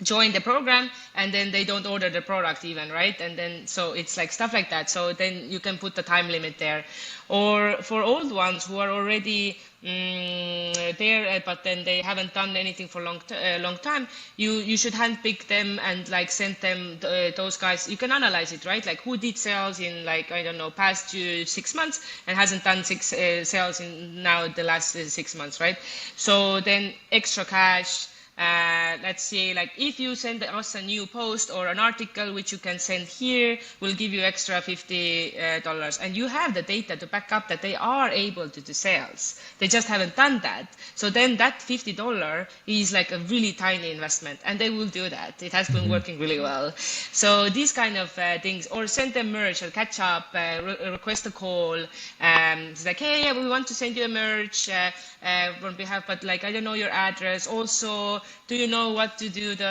join the program and then they don't order the product even, right? And then so it's like stuff like that. So then you can put the time limit there. Or for old ones who are already there, but then they haven't done anything for long time, you should handpick them and like send them those guys. You can analyze it, right? Like who did sales in like, I don't know, past 6 months and hasn't done sales in now the last 6 months, right? So then extra cash. Let's say like if you send us a new post or an article, which you can send here, we'll give you extra $50. And you have the data to back up that they are able to do sales. They just haven't done that. So then that $50 is like a really tiny investment and they will do that. It has been working really well. So these kind of things, or send them merch or catch up, request a call. It's like, hey, yeah, we want to send you a merch on behalf, but like, I don't know your address. Also, do you know what to do? Do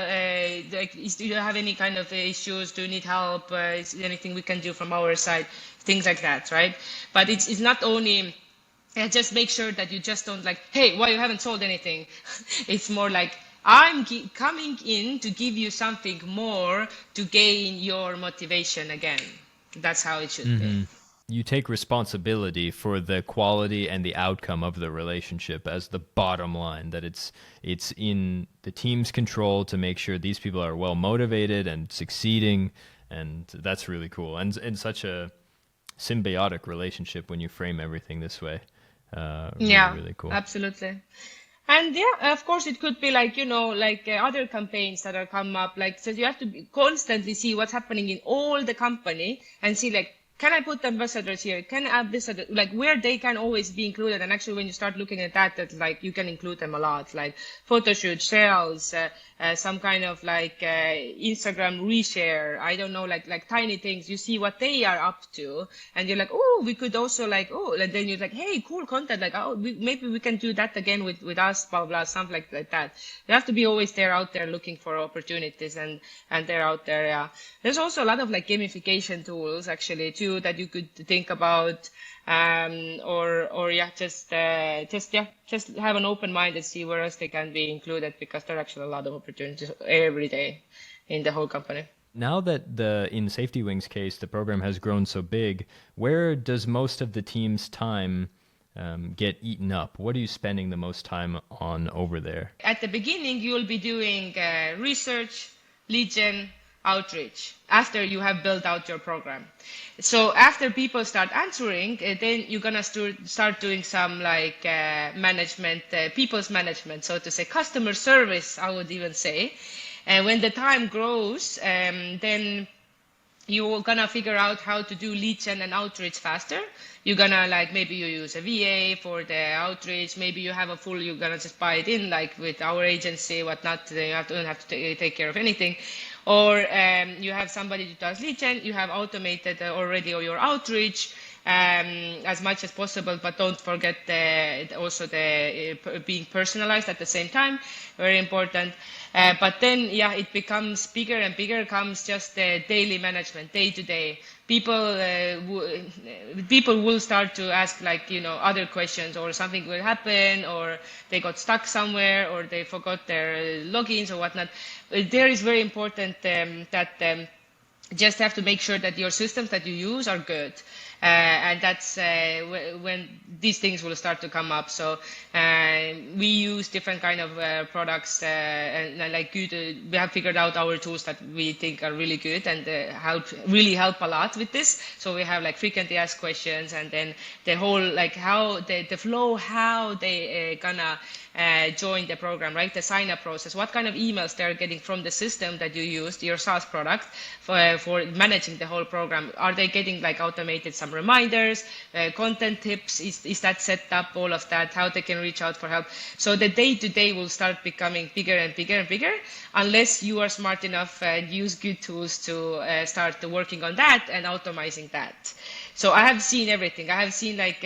you have any kind of issues? Do you need help? Is there anything we can do from our side? Things like that, right? But it's not only, just make sure that you just don't like, hey, why you haven't sold anything? It's more like, I'm coming in to give you something more to gain your motivation again. That's how it should be. You take responsibility for the quality and the outcome of the relationship as the bottom line, that it's in the team's control to make sure these people are well motivated and succeeding, and that's really cool, and such a symbiotic relationship when you frame everything this way. Yeah, Really cool. absolutely. And yeah, of course, it could be like, like other campaigns that are come up. Like, so you have to constantly see what's happening in all the company and see like, can I put ambassadors here? Can I ambassador, like where they can always be included? And actually, when you start looking at that like you can include them a lot, like photo shoot, sales, some kind of like Instagram reshare. I don't know, like tiny things. You see what they are up to, and you're like, oh, we could also like, oh, and then you're like, hey, cool content. Like, oh, maybe we can do that again with us, blah blah, something like that. You have to be always there out there looking for opportunities, and they're out there. Yeah, there's also a lot of like gamification tools actually too that you could think about, or yeah, just have an open mind and see where else they can be included, because there are actually a lot of opportunities every day in the whole company. Now that in SafetyWing's case, the program has grown so big, where does most of the team's time get eaten up? What are you spending the most time on over there? At the beginning, you will be doing research, lead gen, outreach after you have built out your program. So after people start answering, then you're gonna start doing some like management, people's management, so to say, customer service, I would even say. And when the time grows, then you're gonna figure out how to do lead gen and outreach faster. You're gonna like, maybe you use a VA for the outreach. Maybe you have you're gonna just buy it in, like with our agency, whatnot. You don't have to take care of anything. Or you have somebody who does lead gen. You have automated already your outreach as much as possible, but don't forget also the being personalized at the same time. Very important. But then, yeah, it becomes bigger and bigger. Comes just the daily management, day to day. People will start to ask like, other questions, or something will happen, or they got stuck somewhere, or they forgot their logins or whatnot. There is very important that just have to make sure that your systems that you use are good. And that's when these things will start to come up. So we use different kind of products, and like good. We have figured out our tools that we think are really good and really help a lot with this. So we have like frequently asked questions, and then the whole like how the flow, how they gonna join the program, right? The sign up process, what kind of emails they're getting from the system that you used, your SaaS product, for managing the whole program. Are they getting like automated some reminders, content tips? Is that set up, all of that, how they can reach out for help? So the day to day will start becoming bigger and bigger and bigger, unless you are smart enough and use good tools to start working on that and automizing that. So I have seen everything. I have seen like,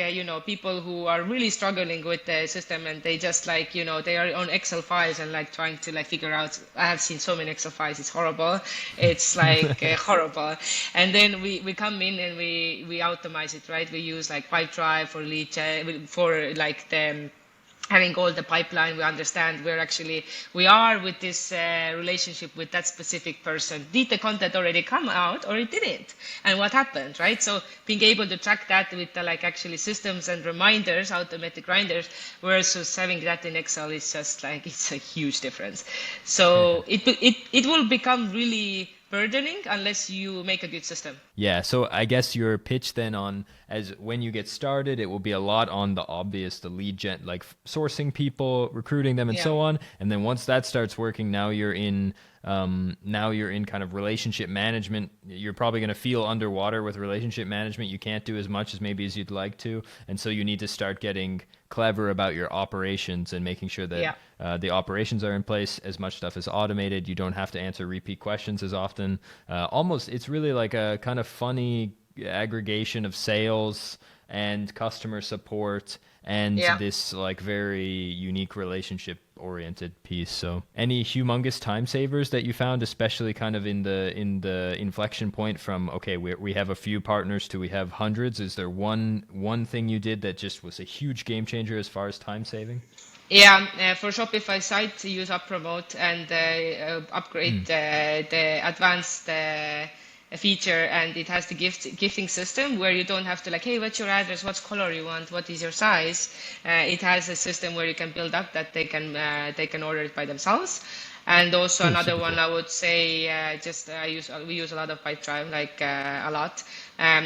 people who are really struggling with the system, and they just like, they are on Excel files and like trying to like figure out. I have seen so many Excel files. It's horrible. It's like horrible. And then we come in and we automate it, right? We use like Pipedrive for lead, for like the having all the pipeline, we understand where actually we are with this relationship with that specific person. Did the content already come out or it didn't? And what happened, right? So being able to track that with the, like actually systems and reminders, automatic reminders, versus having that in Excel is just like, it's a huge difference. So it will become really burdening unless you make a good system. Yeah, so I guess your pitch then on as when you get started, it will be a lot on the obvious, the lead gen, like sourcing people, recruiting them, and Yeah. so on. And then once that starts working, now you're in kind of relationship management. You're probably going to feel underwater with relationship management. You can't do as much as maybe as you'd like to, and so you need to start getting clever about your operations and making sure that Yeah. the operations are in place. As much stuff is automated. You don't have to answer repeat questions as often. Almost, it's really like a kind of funny aggregation of sales and customer support and Yeah. this like very unique relationship oriented piece. So any humongous time savers that you found, especially kind of in the inflection point from okay, we have a few partners to we have hundreds? Is there one thing you did that just was a huge game changer as far as time saving? Yeah, for Shopify site, use UpPromote and upgrade the advanced feature, and it has the gifting system where you don't have to like, hey, what's your address? What's color you want? What is your size? It has a system where you can build up that they can order it by themselves. And also Oh, another super one cool. I would say, we use a lot of Pipedrive, like a lot,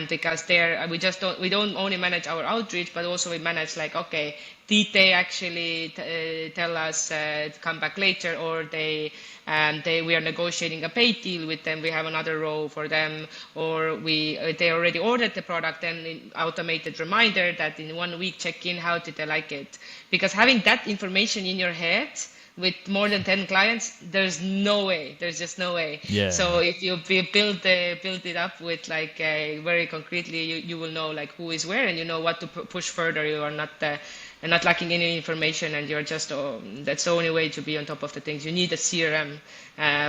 because there we don't only manage our outreach, but also we manage like, okay, did they actually tell us to come back later, or we are negotiating a paid deal with them, we have another row for them, or they already ordered the product, and automated reminder that in 1 week check in, how did they like it? Because having that information in your head with more than 10 clients, there's just no way. So Yeah. if you build it up with like very concretely, you will know like who is where, and you know what to push further. You are not and not lacking any information, and you're just that's the only way to be on top of the things. You need a CRM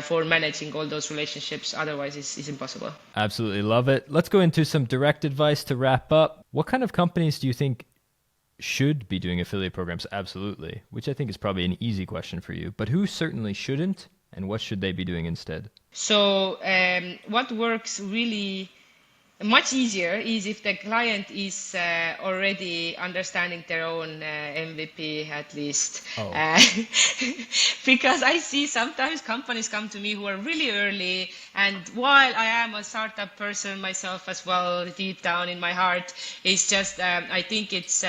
for managing all those relationships, otherwise it's impossible. Absolutely love it. Let's go into some direct advice to wrap up. What kind of companies do you think should be doing affiliate programs? Absolutely, which I think is probably an easy question for you, but who certainly shouldn't, and what should they be doing instead? So what works really much easier is if the client is already understanding their own MVP at least. Oh, Uh, because I see sometimes companies come to me who are really early, and while I am a startup person myself as well, deep down in my heart, it's just I think it's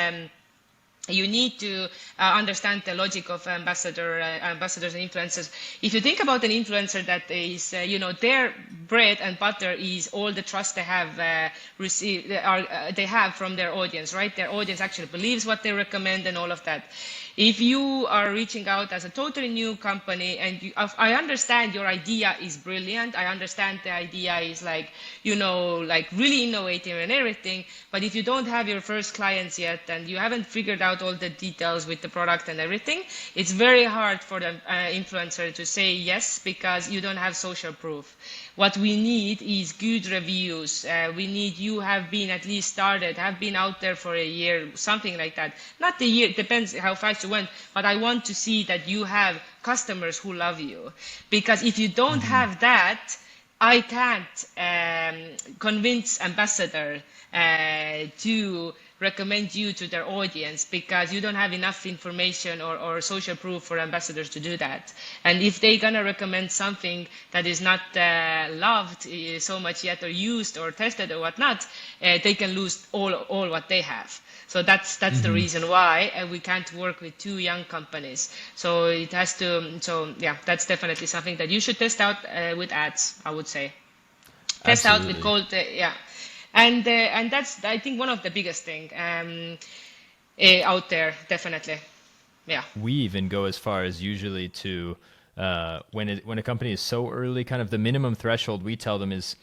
you need to understand the logic of ambassadors and influencers. If you think about an influencer that is, their bread and butter is all the trust they have they have from their audience, right? Their audience actually believes what they recommend and all of that. If you are reaching out as a totally new company, and I understand your idea is brilliant, I understand the idea is like, like really innovative and everything, but if you don't have your first clients yet and you haven't figured out all the details with the product and everything, it's very hard for the influencer to say yes, because you don't have social proof. What we need is good reviews. We need you have been at least started, have been out there for a year, something like that. Not a year, depends how fast you went, but I want to see that you have customers who love you. Because if you don't have that, I can't convince ambassador to recommend you to their audience, because you don't have enough information or social proof for ambassadors to do that. And if they're gonna recommend something that is not loved so much yet, or used or tested or whatnot, they can lose all what they have. So that's the reason why we can't work with too young companies. So it has to. So yeah, that's definitely something that you should test out with ads, I would say. Test out with absolutely. cold, yeah, and that's I think one of the biggest thing out there, definitely. Yeah. We even go as far as usually to when a company is so early, kind of the minimum threshold we tell them is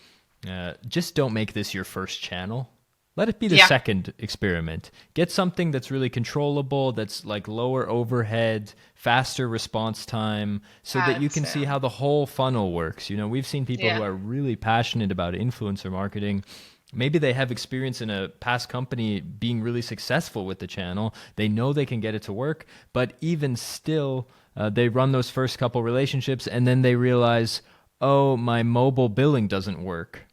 just don't make this your first channel. Let it be the Yeah, second experiment. Get something that's really controllable, that's like lower overhead, faster response time, so that you ads. can see how the whole funnel works. You know, we've seen people who Yeah, are really passionate about influencer marketing. Maybe they have experience in a past company being really successful with the channel. They know they can get it to work, but even still, they run those first couple relationships and then they realize, oh, my mobile billing doesn't work.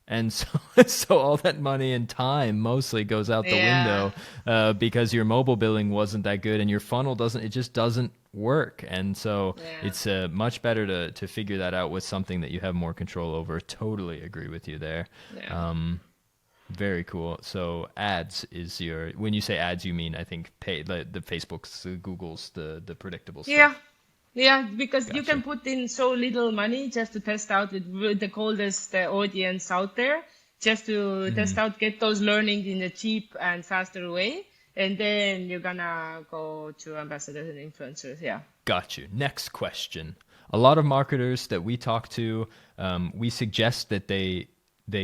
And so, so all that money and time mostly goes out the yeah, window because your mobile billing wasn't that good, and your funnel doesn't. It just doesn't work. And so yeah, it's much better to figure that out with something that you have more control over. Totally agree with you there. yeah. Um, very cool. So ads is your when you say ads, you mean I think pay the Facebooks, the Googles, the predictable Yeah, stuff. yeah, because you can Gotcha. put in so little money just to test out with the coldest audience out there, just to test out, get those learnings in a cheap and faster way, and then you're gonna go to ambassadors and influencers. Yeah. Got you. Next question. A lot of marketers that we talk to, we suggest that they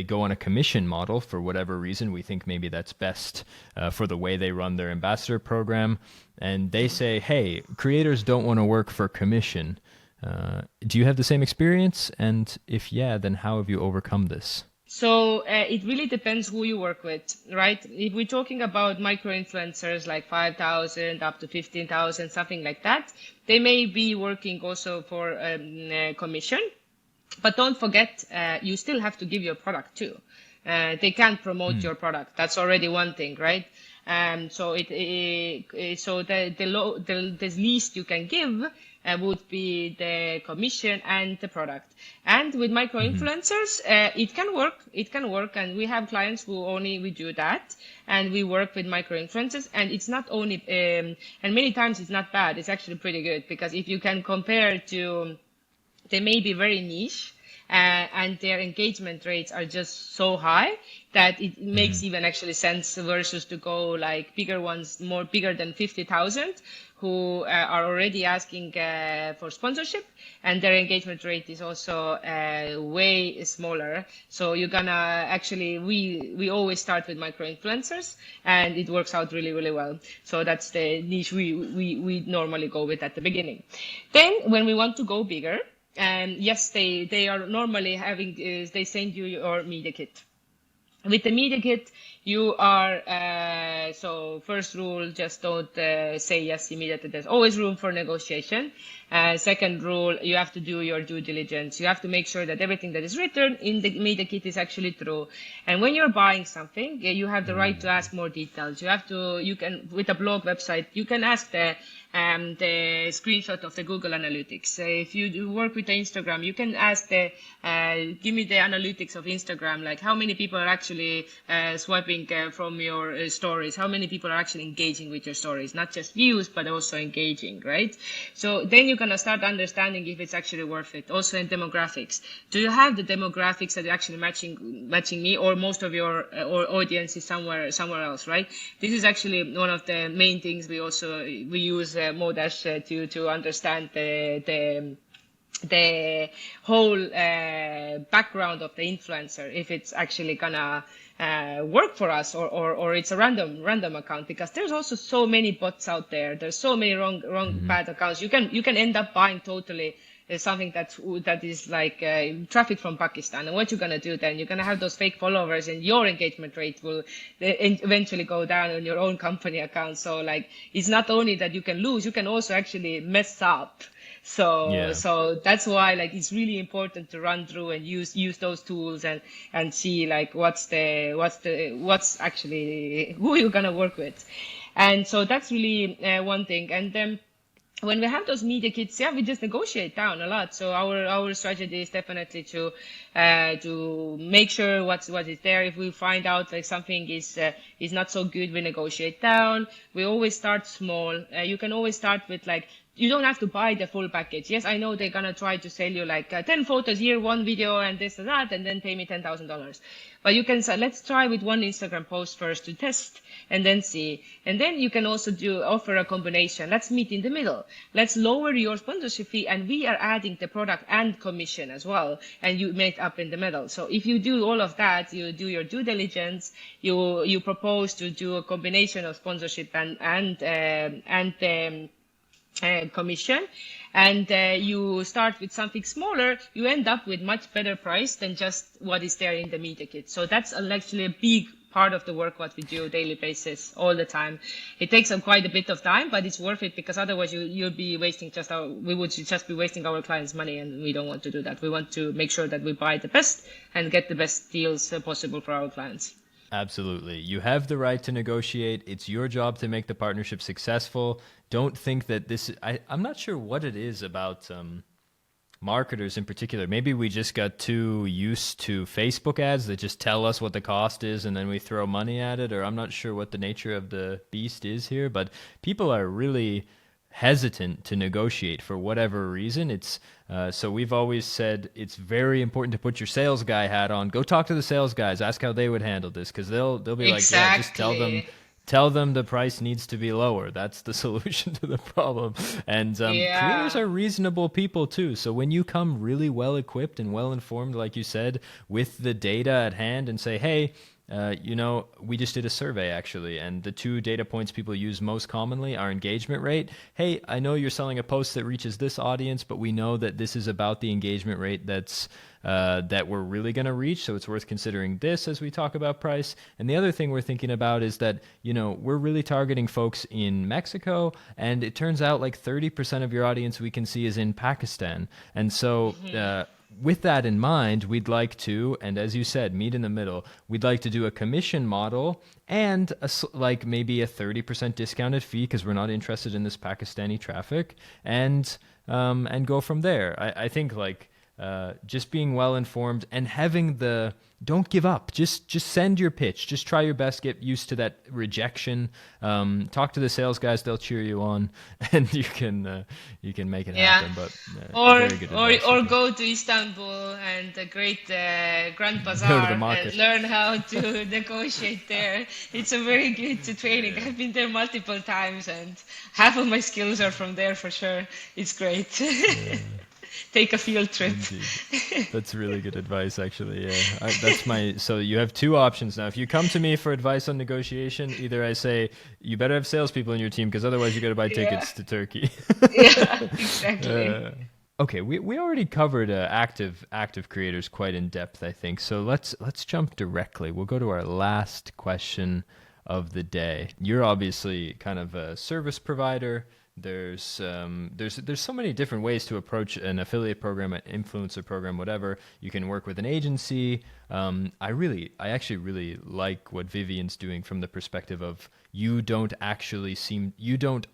go on a commission model for whatever reason. We think maybe that's best for the way they run their ambassador program. And they say, hey, creators don't want to work for commission. Do you have the same experience? And if yeah, then how have you overcome this? So it really depends who you work with, right? If we're talking about micro influencers like 5,000 up to 15,000, something like that, they may be working also for commission. But don't forget, you still have to give your product too. They can't promote your product. That's already one thing, right? So so the least you can give would be the commission and the product. And with micro influencers, it can work. It can work, and we have clients who only we do that, and we work with micro influencers. And it's not only, and many times it's not bad. It's actually pretty good because if you can compare to they may be very niche and their engagement rates are just so high that it makes even actually sense versus to go like bigger ones, more bigger than 50,000 who are already asking for sponsorship and their engagement rate is also way smaller. So you're gonna actually, we always start with micro influencers and it works out really, really well. So that's the niche we normally go with at the beginning. Then when we want to go bigger, and yes, they are normally having, they send you your media kit. With the media kit, you are, so first rule, just don't say yes immediately. There's always room for negotiation. Second rule, you have to do your due diligence. You have to make sure that everything that is written in the media kit is actually true. And when you're buying something, you have the right to ask more details. You can, with a blog website, you can ask the screenshot of the Google Analytics. If you do work with the Instagram, you can ask give me the analytics of Instagram, like how many people are actually swiping from your stories, how many people are actually engaging with your stories, not just views, but also engaging, right? So then you're gonna start understanding if it's actually worth it. Also in demographics, do you have the demographics that are actually matching me, or most of your or audience is somewhere else, right? This is actually one of the main things we use Modash to understand the whole background of the influencer, if it's actually gonna work for us or it's a random account, because there's also so many bots out there. There's so many wrong bad accounts. You can end up buying totally something that is like traffic from Pakistan. And what you're gonna do then? You're gonna have those fake followers, and your engagement rate will eventually go down on your own company account. So like, it's not only that you can lose, you can also actually mess up. Yeah. So that's why like it's really important to run through and use those tools and see like what's actually who you're gonna work with. And so that's really one thing. And then when we have those media kits, yeah, we just negotiate down a lot. So our strategy is definitely to make sure what is there. If we find out like something is not so good, we negotiate down. We always start small. You can always start with like you don't have to buy the full package. Yes, I know they're gonna try to sell you like 10 photos here, one video, and this and that, and then pay me $10,000. But you can say, let's try with one Instagram post first to test, and then see. And then you can also offer a combination. Let's meet in the middle. Let's lower your sponsorship fee, and we are adding the product and commission as well, and you make up in the middle. So if you do all of that, you do your due diligence, you propose to do a combination of sponsorship and commission, and you start with something smaller, you end up with much better price than just what is there in the media kit. So that's actually a big part of the work what we do daily basis all the time. It takes quite a bit of time, but it's worth it, because otherwise you'll be wasting we would just be wasting our clients' money, and we don't want to do that. We want to make sure that we buy the best and get the best deals possible for our clients. Absolutely. You have the right to negotiate. It's your job to make the partnership successful. Don't think that I'm not sure what it is about marketers in particular. Maybe we just got too used to Facebook ads that just tell us what the cost is and then we throw money at it, or I'm not sure what the nature of the beast is here, but people are really hesitant to negotiate for whatever reason. It's so we've always said it's very important to put your sales guy hat on. Go talk to the sales guys, ask how they would handle this, because they'll be like, yeah, just tell them the price needs to be lower. That's the solution to the problem. And creators are reasonable people too. So when you come really well equipped and well informed, like you said, with the data at hand, and say, hey, we just did a survey actually, and the 2 data points people use most commonly are engagement rate. Hey, I know you're selling a post that reaches this audience, but we know that this is about the engagement rate that we're really going to reach, so it's worth considering this as we talk about price. And the other thing we're thinking about is that, we're really targeting folks in Mexico, and it turns out like 30% of your audience we can see is in Pakistan. And so with that in mind, we'd like to, and as you said, meet in the middle. We'd like to do a commission model and maybe a 30% discounted fee, because we're not interested in this Pakistani traffic, and go from there. I think just being well informed and having don't give up. Just send your pitch. Just try your best. Get used to that rejection. Talk to the sales guys; they'll cheer you on, and you can make it happen. But or go to Istanbul and the great Grand Bazaar and learn how to negotiate there. It's a very good training. I've been there multiple times, and half of my skills are from there for sure. It's great. Yeah. Take a field trip. That's really good advice, actually. Yeah, so you have 2 options now. If you come to me for advice on negotiation, either I say you better have salespeople in your team, because otherwise you got to buy tickets to Turkey. Yeah, exactly. Okay, we already covered active creators quite in depth, I think. So let's jump directly. We'll go to our last question of the day. You're obviously kind of a service provider. There's so many different ways to approach an affiliate program, an influencer program, whatever. You can work with an agency. I actually really like what Vivian's doing from the perspective of you don't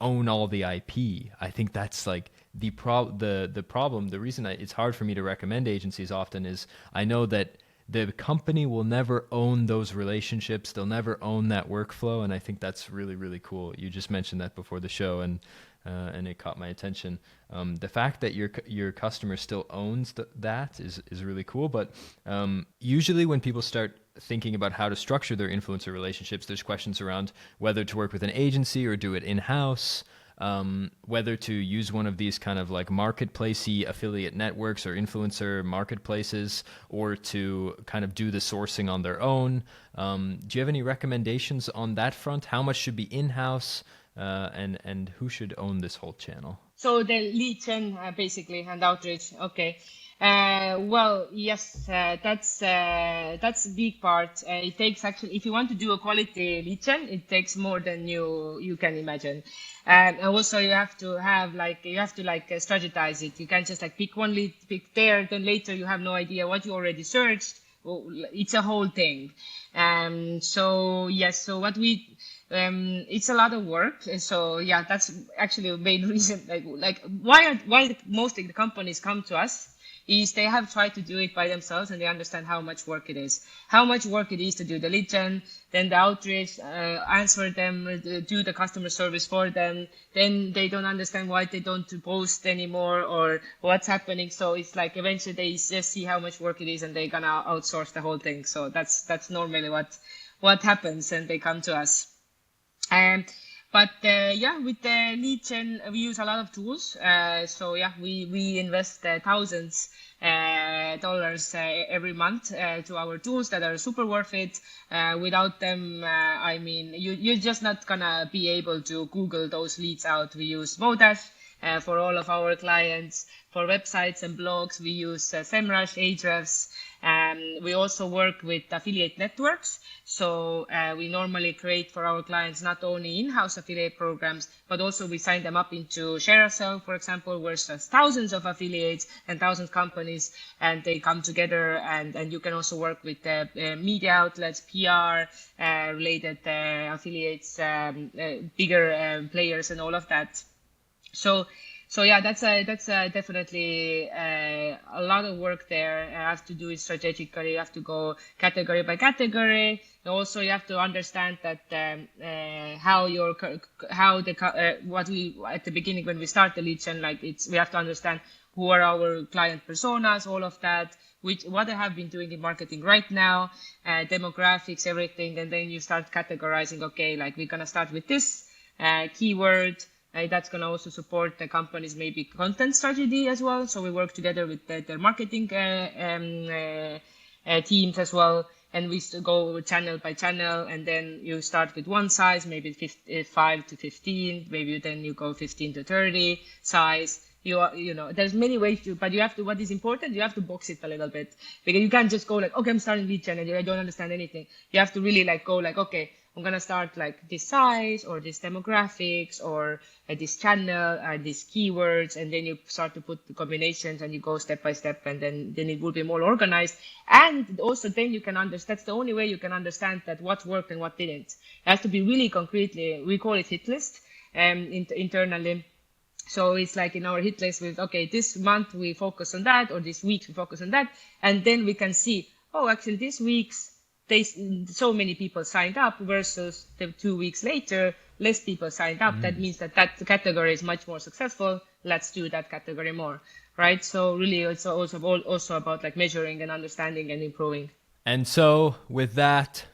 own all the IP. I think that's like the problem. The reason it's hard for me to recommend agencies often is I know that the company will never own those relationships. They'll never own that workflow, and I think that's really, really cool. You just mentioned that before the show, and it caught my attention. The fact that your customer still owns that is really cool. But usually when people start thinking about how to structure their influencer relationships, there's questions around whether to work with an agency or do it in-house. Whether to use one of these kind of like marketplacey affiliate networks or influencer marketplaces, or to kind of do the sourcing on their own. Do you have any recommendations on that front? How much should be in-house, and who should own this whole channel? So the lead gen basically, and outreach. Okay. Well, yes, that's a big part. It takes actually, if you want to do a quality lead gen, it takes more than you can imagine. And also you have to strategize it. You can't just pick one lead, pick there, then later you have no idea what you already searched. Well, it's a whole thing. So yes, so what it's a lot of work. So yeah, that's actually a main reason, why mostly the companies come to us is they have tried to do it by themselves, and they understand how much work it is to do the lead gen, then the outreach, answer them, do the customer service for them. Then they don't understand why they don't post anymore or what's happening. So it's like eventually they just see how much work it is and they're gonna outsource the whole thing. So that's normally what happens, and they come to us. But yeah, with the lead gen, we use a lot of tools. So yeah, we invest thousands dollars every month to our tools that are super worth it. Without them, I mean, you're just not gonna be able to Google those leads out. We use Modash for all of our clients. For websites and blogs, we use SEMrush, Ahrefs. We also work with affiliate networks. So we normally create for our clients not only in-house affiliate programs, but also we sign them up into ShareASell, for example, where there's thousands of affiliates and thousands of companies, and they come together. And you can also work with media outlets, PR, related affiliates, bigger players, and all of that. So yeah, that's definitely a lot of work there. You have to do it strategically. You have to go category by category. And also, you have to understand that what we at the beginning when we start the lead gen, like we have to understand who are our client personas, all of that, what I have been doing in marketing right now, demographics, everything, and then you start categorizing. Okay, like we're gonna start with this keyword. That's going to also support the company's maybe content strategy as well. So we work together with their marketing teams as well. And we go channel by channel. And then you start with one size, maybe 5 to 15. Maybe then you go 15 to 30 size. You know, there's many ways to, but you have to, what is important, you have to box it a little bit. Because you can't just go like, okay, I'm starting lead gen and I don't understand anything. You have to really like go like, okay, I'm going to start like this size or this demographics or this channel or these keywords. And then you start to put the combinations and you go step by step, and then it will be more organized. And also then you can understand, that's the only way you can understand that what worked and what didn't. It has to be really concretely, we call it hit list internally. So it's like in our hit list with, okay, this month we focus on that, or this week we focus on that. And then we can see, oh, actually this week's so many people signed up versus the 2 weeks later, less people signed up. That means that category is much more successful. Let's do that category more, right? So really it's also about like measuring and understanding and improving. And so with that,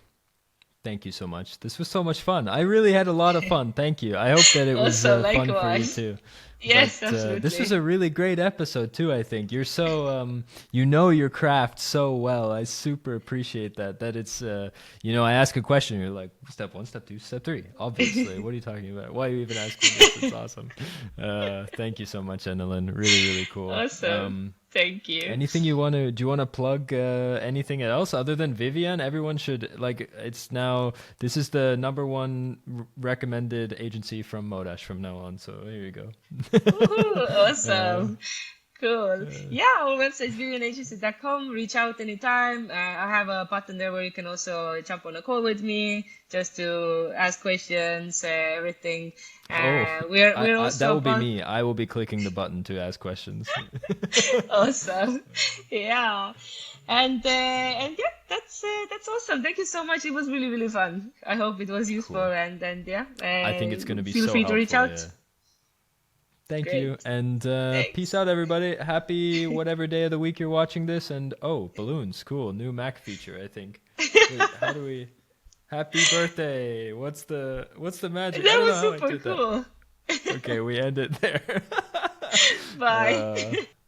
thank you so much. This was so much fun. I really had a lot of fun. Thank you. I hope that it was fun for you too. Yes, absolutely. This was a really great episode too, I think. You're so, you know your craft so well. I super appreciate that. That it's, you know, I ask a question, you're like, step 1, step 2, step 3. Obviously, what are you talking about? Why are you even asking this? It's awesome. Thank you so much, Enelin. Really, really cool. Awesome. Thank you. Anything do you want to plug anything else other than Vivian? Everyone should, like, it's now, this is the #1 recommended agency from Modash from now on. So here you go. Awesome. Cool. Yeah, our website is vivianagency.com. Reach out anytime. I have a button there where you can also jump on a call with me just to ask questions, everything. We're also that will be me. I will be clicking the button to ask questions. Awesome. Yeah. And yeah, that's awesome. Thank you so much. It was really, really fun. I hope it was useful. Cool. And yeah, I think it's going to be feel so free helpful, to reach out. Yeah. Thank Great. you, and peace out, everybody. Happy whatever day of the week you're watching this, and balloons, cool, new Mac feature, I think. Wait, how do we? Happy birthday! What's the magic? That I don't was know how I super did cool. that. Okay, we end it there. Bye.